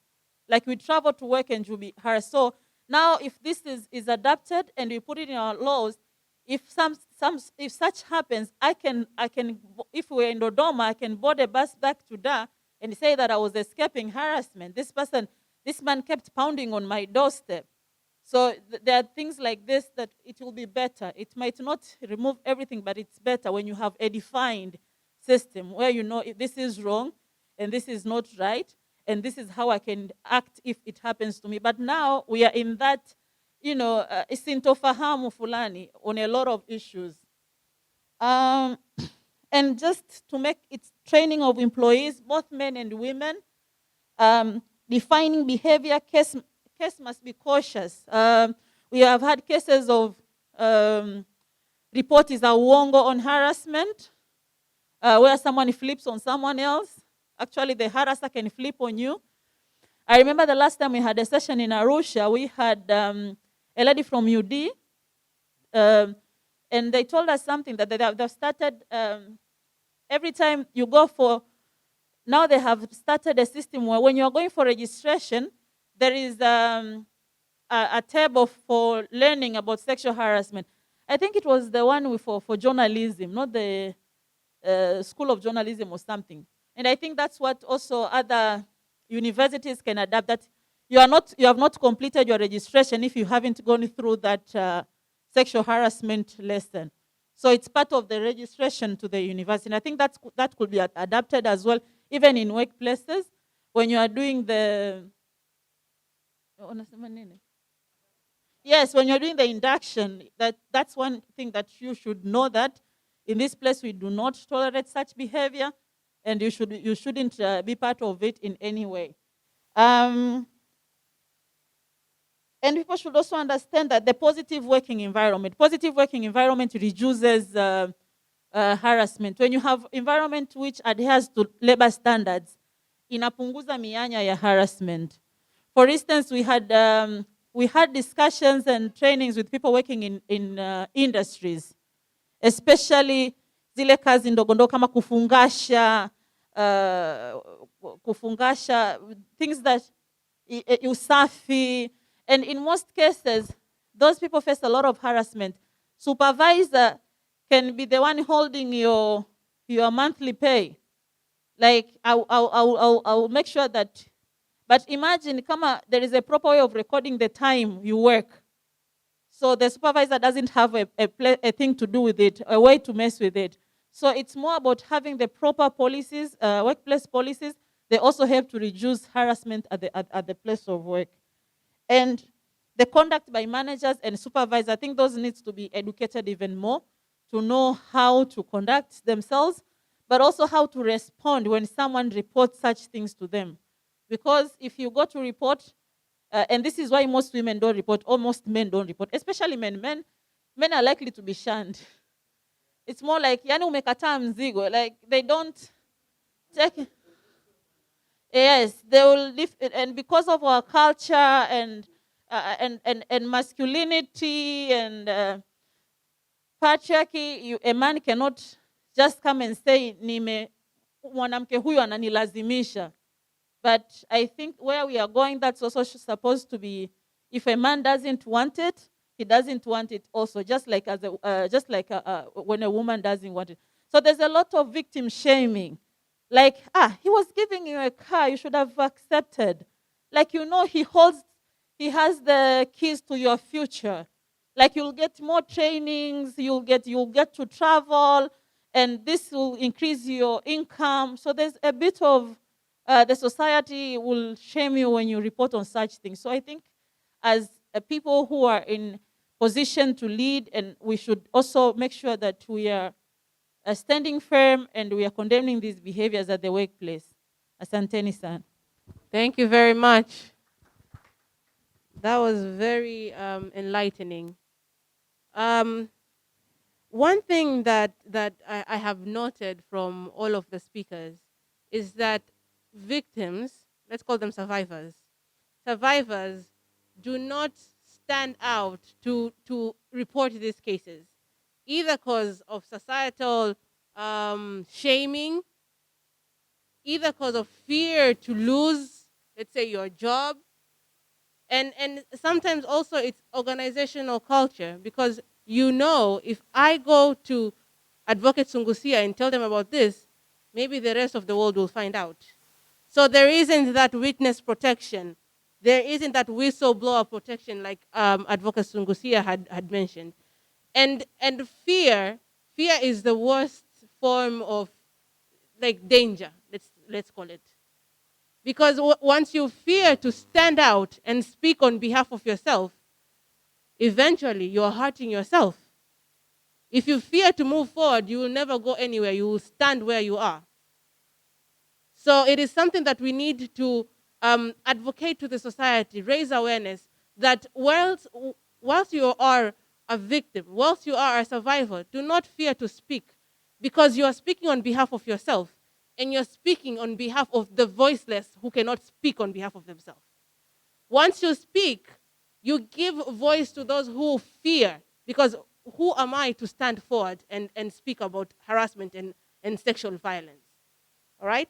Like we travel to work and you'll be harassed. So now if this is adapted and we put it in our laws, if such happens, I can, if we're in Dodoma, I can board a bus back to Dar and say that I was escaping harassment. This man kept pounding on my doorstep. So there are things like this that it will be better. It might not remove everything, but it's better when you have a defined system where you know if this is wrong and this is not right, and this is how I can act if it happens to me. But now we are in that, sintofahamu fulani on a lot of issues. And just to make it training of employees, both men and women, defining behavior, case must be cautious. We have had cases of report is a uongo on harassment, where someone flips on someone else. Actually, the harasser can flip on you. I remember the last time we had a session in Arusha, we had a lady from UD, and they told us something that they've started, every time you go for, now they have started a system where when you're going for registration, there is a table for learning about sexual harassment. I think it was the one for journalism, not the School of Journalism or something. And I think that's what also other universities can adapt, that you have not completed your registration if you haven't gone through that sexual harassment lesson. So it's part of the registration to the university. And I think that could be adapted as well, even in workplaces, when you are doing the, yes, when you're doing the induction, that's one thing that you should know, that in this place we do not tolerate such behavior, and you shouldn't be part of it in any way. And people should also understand that the positive working environment reduces harassment. When you have environment which adheres to labor standards, inapunguza mianya ya harassment. For instance, we had discussions and trainings with people working in industries, especially zile kazi ndogo kama kufungasha, things that usafi, and in most cases, those people face a lot of harassment. Supervisor can be the one holding your monthly pay. Like, I'll make sure that, but imagine there is a proper way of recording the time you work. So the supervisor doesn't have a thing to do with it, a way to mess with it. So it's more about having the proper policies, workplace policies. They also have to reduce harassment at the place of work. And the conduct by managers and supervisors, I think those needs to be educated even more to know how to conduct themselves, but also how to respond when someone reports such things to them. Because if you go to report, and this is why most women don't report, or most men don't report, especially men. Men are likely to be shunned. It's more like, yani umekataa mzigo, like they don't take it. Yes, they will live, and because of our culture and masculinity and patriarchy, a man cannot just come and say, mwanamke huyu ananilazimisha. But I think where we are going, that's also supposed to be, if a man doesn't want it, he doesn't want it also, just like when a woman doesn't want it. So there's a lot of victim shaming. Like, he was giving you a car, you should have accepted. Like, he has the keys to your future. Like, you'll get more trainings, you'll get to travel, and this will increase your income. So there's a bit of, the society will shame you when you report on such things. So I think as people who are in position to lead, and we should also make sure that we are standing firm and we are condemning these behaviors at the workplace. Asanteni sana. Thank you very much. That was very enlightening. One thing that I have noted from all of the speakers is that victims, let's call them survivors do not stand out to report these cases, either because of societal shaming, either because of fear to lose, let's say, your job, and sometimes also it's organizational culture, because if I go to Advocate Sungusia and tell them about this, maybe the rest of the world will find out. So there isn't that witness protection. There isn't that whistleblower protection like Advocate Sungusia had mentioned. And fear is the worst form of like danger, let's call it. Because once you fear to stand out and speak on behalf of yourself, eventually you're hurting yourself. If you fear to move forward, you will never go anywhere. You will stand where you are. So it is something that we need to advocate to the society, raise awareness that whilst you are a victim, whilst you are a survivor, do not fear to speak, because you are speaking on behalf of yourself, and you're speaking on behalf of the voiceless who cannot speak on behalf of themselves. Once you speak, you give voice to those who fear, because who am I to stand forward and speak about harassment and sexual violence? All right?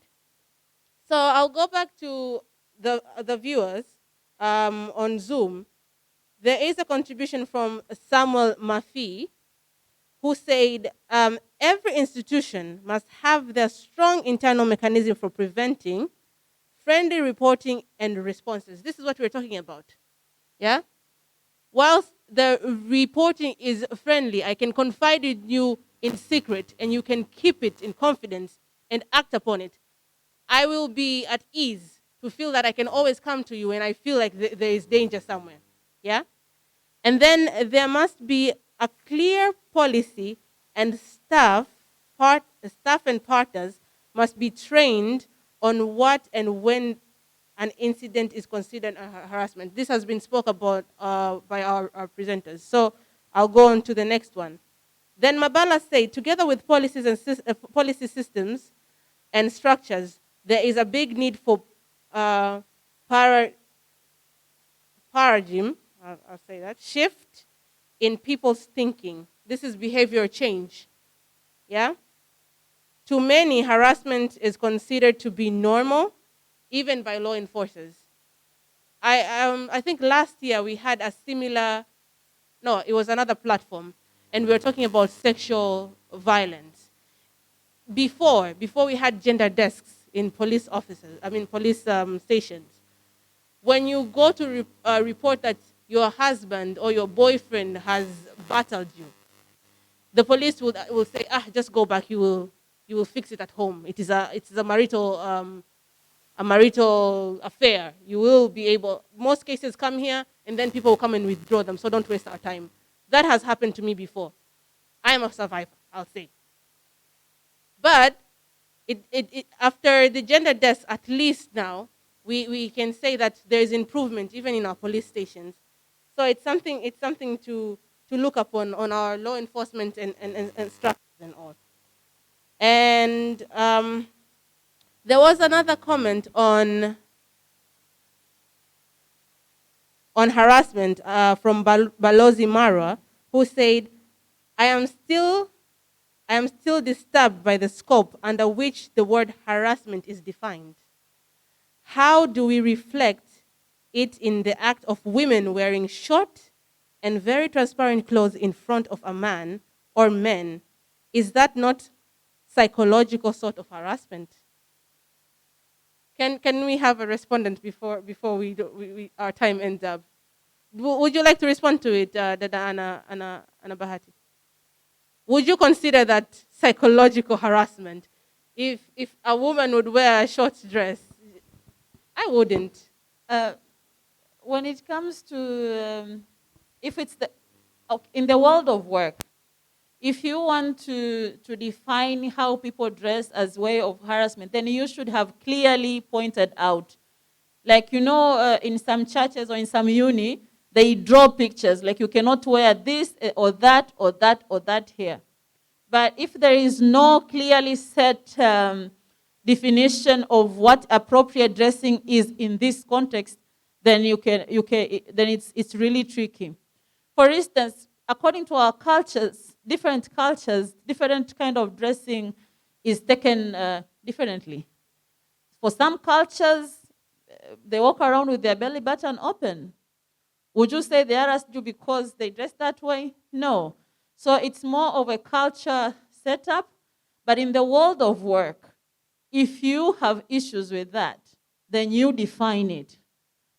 So I'll go back to the viewers on Zoom. There is a contribution from Samuel Mafi, who said, every institution must have their strong internal mechanism for preventing, friendly reporting, and responses. This is what we're talking about. Yeah? Whilst the reporting is friendly, I can confide in you in secret, and you can keep it in confidence and act upon it. I will be at ease to feel that I can always come to you when I feel like there is danger somewhere. Yeah? And then there must be a clear policy, and staff and partners must be trained on what and when an incident is considered a harassment. This has been spoken about by our presenters. So I'll go on to the next one. Then Mabala said, together with policies and policy systems and structures, there is a big need for paradigm, I'll say that, shift in people's thinking. This is behavior change. Yeah? To many, harassment is considered to be normal, even by law enforcers. I think last year we had a similar, no, it was another platform, and we were talking about sexual violence. Before we had gender desks in police offices, police stations, when you go to report that your husband or your boyfriend has battered you, the police will say, just go back, you will fix it at home. It is a marital affair. You will be able, most cases come here and then people will come and withdraw them, so don't waste our time. That has happened to me before. I am a survivor, I'll say. But after the gender desk, at least now, we can say that there is improvement even in our police stations. So it's something to look upon on our law enforcement and structures and all. And there was another comment on harassment from Balozi Mara, who said, I am still disturbed by the scope under which the word harassment is defined. How do we reflect it in the act of women wearing short and very transparent clothes in front of a man or men? Is that not psychological sort of harassment? Can we have a respondent before our time ends up? Would you like to respond to it, Dada Anna Bahati? Would you consider that psychological harassment if a woman would wear a short dress? I wouldn't. When it comes to, if it's in the world of work, if you want to define how people dress as way of harassment, then you should have clearly pointed out. Like, in some churches or in some uni, they draw pictures, like you cannot wear this or that or that or that here. But if there is no clearly set definition of what appropriate dressing is in this context, then then it's really tricky. For instance, according to our cultures, different kind of dressing is taken differently. For some cultures, they walk around with their belly button open. Would you say they harassed you because they dress that way? No. So it's more of a culture setup. But in the world of work, if you have issues with that, then you define it.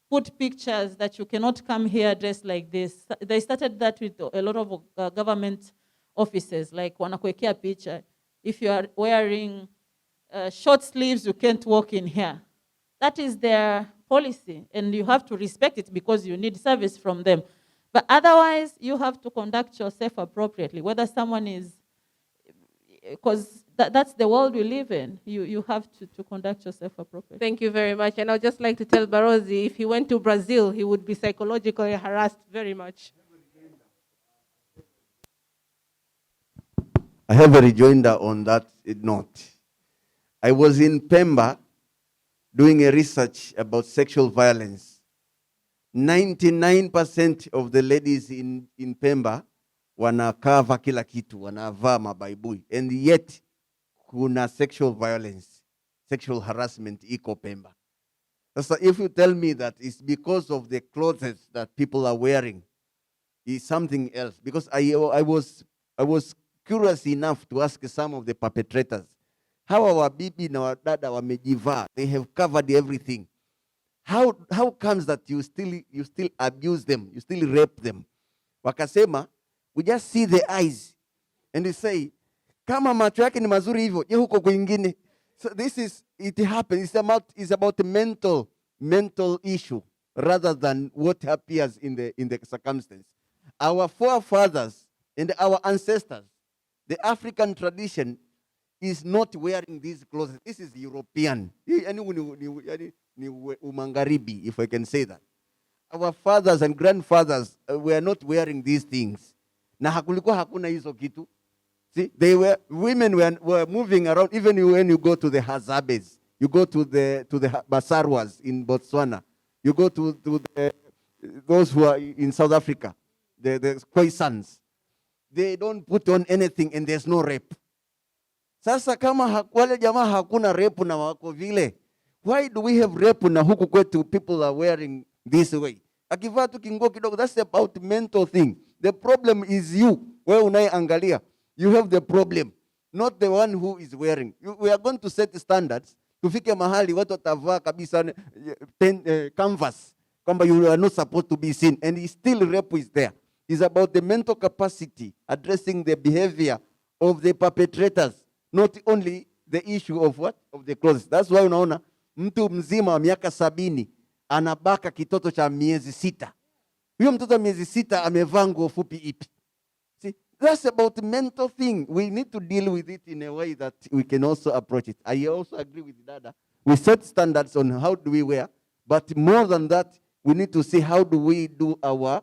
Put pictures that you cannot come here dressed like this. They started that with a lot of government offices, like wanakuwekea picha. If you are wearing short sleeves, you can't walk in here. That is their policy, and you have to respect it because you need service from them. But otherwise, you have to conduct yourself appropriately, whether someone is, because that's the world we live in. You have to conduct yourself appropriately. Thank you very much. And I'd just like to tell Barozi, if he went to Brazil, he would be psychologically harassed very much. I have a rejoinder on that note. I was in Pemba doing a research about sexual violence. 99% of the ladies in Pemba wanakava kila kitu, wanavaa mabaibui, and yet kuna sexual violence, sexual harassment iko Pemba. So if you tell me that it's because of the clothes that people are wearing, is something else. Because I was curious enough to ask some of the perpetrators, hawa wabibi na wadada wamejivaa, they have covered everything. How comes that you still abuse them, you still rape them? Wakasema, we just see the eyes and they say, kama macho yake ni mazuri hivyo, je huko kwingine? So it happens. It's about a mental issue rather than what appears in the circumstance. Our forefathers and our ancestors, the African tradition is not wearing these clothes. This is European. Umangaribi, if I can say that. Our fathers and grandfathers were not wearing these things. Na hakulikuwa hakuna hizo kitu. See, women were moving around, even when you go to the Hazabes, you go to the Basarwas in Botswana, you go to those who are in South Africa, the Khoisans. They don't put on anything and there's no rape. Sasa kama wale jamaa hakuna rape na wako vile, why do we have rape na huku kwetu people are wearing this way? Akivaa tu kingo kidogo, that's about mental thing. The problem is you. Wewe unayeangalia, you have the problem, not the one who is wearing. We are going to set standards. Tufike mahali watu watavaa kabisa canvas kwamba you are not supposed to be seen, and still rape is there. It's about the mental capacity, addressing the behavior of the perpetrators, not only the issue of what? Of the clothes. That's why unaona mtu mzima wa miaka 70 anabaka kitoto cha miezi 6. Huyo mtoto wa miezi 6 amevaa nguo fupi ipi? See, that's about the mental thing. We need to deal with it in a way that we can also approach it. I also agree with Dada. We set standards on how do we wear, But more than that, we need to see how do we do our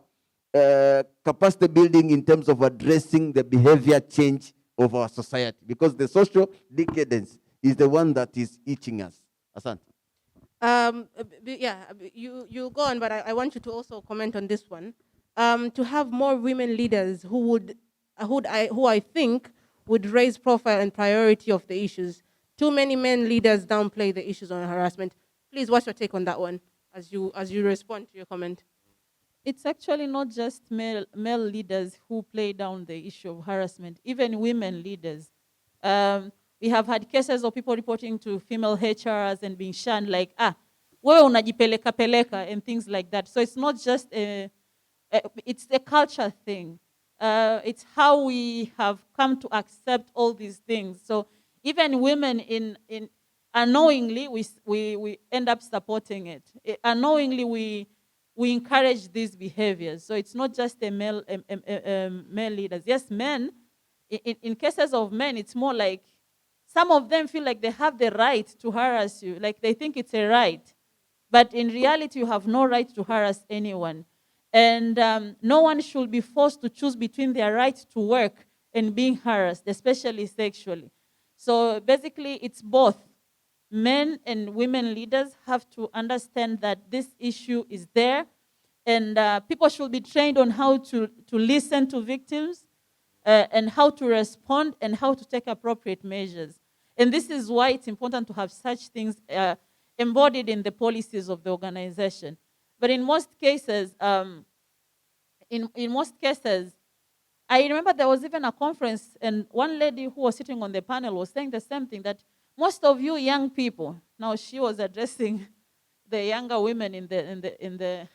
capacity building in terms of addressing the behavior change of our society, because the social decadence is the one that is eating us. Asante. You go on, but I want you to also comment on this one. To have more women leaders who I think would raise profile and priority of the issues. Too many men leaders downplay the issues on harassment. Please, what's your take on that one as you respond to your comment? It's actually not just male leaders who play down the issue of harassment, even women leaders. We have had cases of people reporting to female HRs and being shunned like, wewe unajipeleka peleka and things like that. So it's not just it's a culture thing. It's how we have come to accept all these things. So even women in unknowingly, we end up supporting it. Unknowingly, we encourage these behaviors. So it's not just a male leaders. Yes, men, in cases of men, it's more like some of them feel like they have the right to harass you, like they think it's a right. But in reality, you have no right to harass anyone. And no one should be forced to choose between their right to work and being harassed, especially sexually. So basically, it's both. Men and women leaders have to understand that this issue is there, and people should be trained on how to listen to victims and how to respond and how to take appropriate measures. And this is why it's important to have such things embodied in the policies of the organization. But in most cases, I remember there was even a conference, and one lady who was sitting on the panel was saying the same thing, that most of you young people, now she was addressing the younger women in the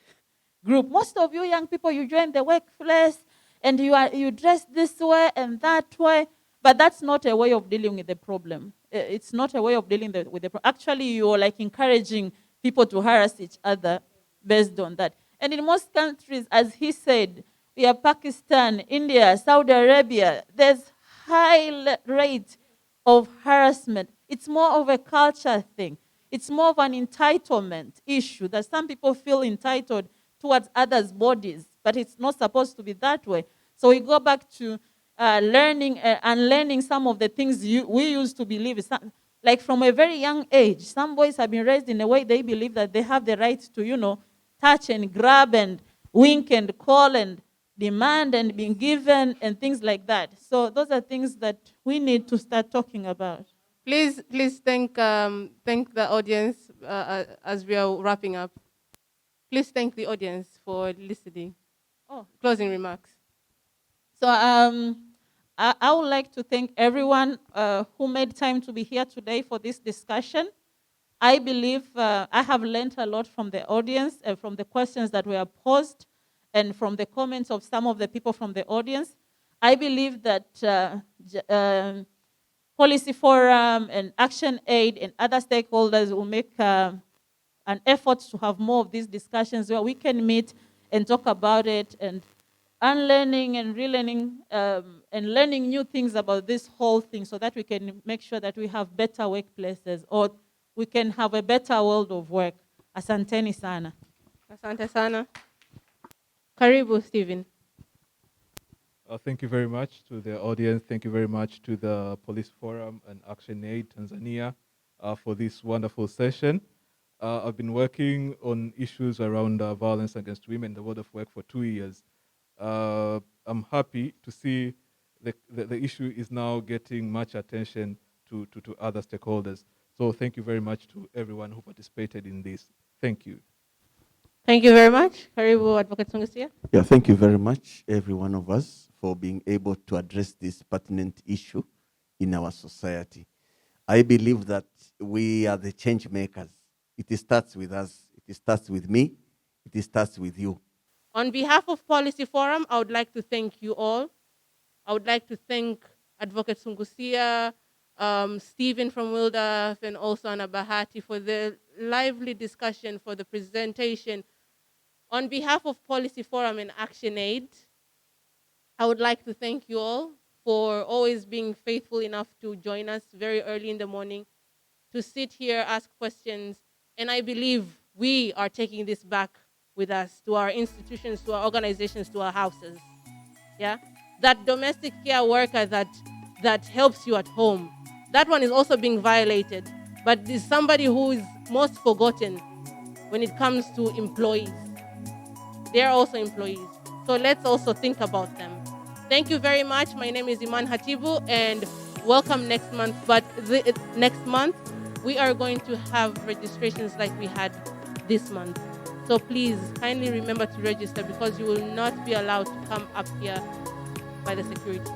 group. Most of you young people, you join the workplace and you dress this way and that way, but that's not a way of dealing with the problem. It's not a way of dealing with the problem. Actually, you're like encouraging people to harass each other based on that. And in most countries, as he said, we have Pakistan, India, Saudi Arabia, there's high rate of harassment. It's more of a culture thing. It's more of an entitlement issue, that some people feel entitled towards others' bodies, but it's not supposed to be that way. So we go back to learning and learning some of the things we used to believe. Like from a very young age, some boys have been raised in a way they believe that they have the right to, touch and grab and wink and call and demand and being given and things like that. So those are things that we need to start talking about. Please thank the audience as we are wrapping up. Please thank the audience for listening. Oh, closing remarks. So I would like to thank everyone who made time to be here today for this discussion. I believe I have learned a lot from the audience and from the questions that were posed and from the comments of some of the people from the audience. I believe that Policy Forum and Action Aid and other stakeholders will make an effort to have more of these discussions where we can meet and talk about it and unlearning and relearning and learning new things about this whole thing so that we can make sure that we have better workplaces or we can have a better world of work. Asanteni sana. Asante sana. Karibu, Stephen. Thank you very much to the audience. Thank you very much to the Police Forum and Action Aid Tanzania for this wonderful session. I've been working on issues around violence against women in the world of work for 2 years. I'm happy to see the issue is now getting much attention to other stakeholders. So thank you very much to everyone who participated in this. Thank you. Thank you very much. Karibu, Advocate Sungusia. Yeah, thank you very much, every one of us, for being able to address this pertinent issue in our society. I believe that we are the change makers. It starts with us. It starts with me. It starts with you. On behalf of Policy Forum, I would like to thank you all. I would like to thank Advocate Sungusia, Stephen from Wildaf, and also Anna Bahati for the lively discussion, for the presentation. On behalf of Policy Forum and Action Aid, I would like to thank you all for always being faithful enough to join us very early in the morning, to sit here, ask questions, and I believe we are taking this back with us to our institutions, to our organizations, to our houses. Yeah? That domestic care worker that helps you at home, that one is also being violated. But there's somebody who is most forgotten when it comes to employees. They're also employees. So let's also think about them. Thank you very much. My name is Iman Hatibu, and welcome next month. But next month, we are going to have registrations like we had this month. So please kindly remember to register, because you will not be allowed to come up here by the security.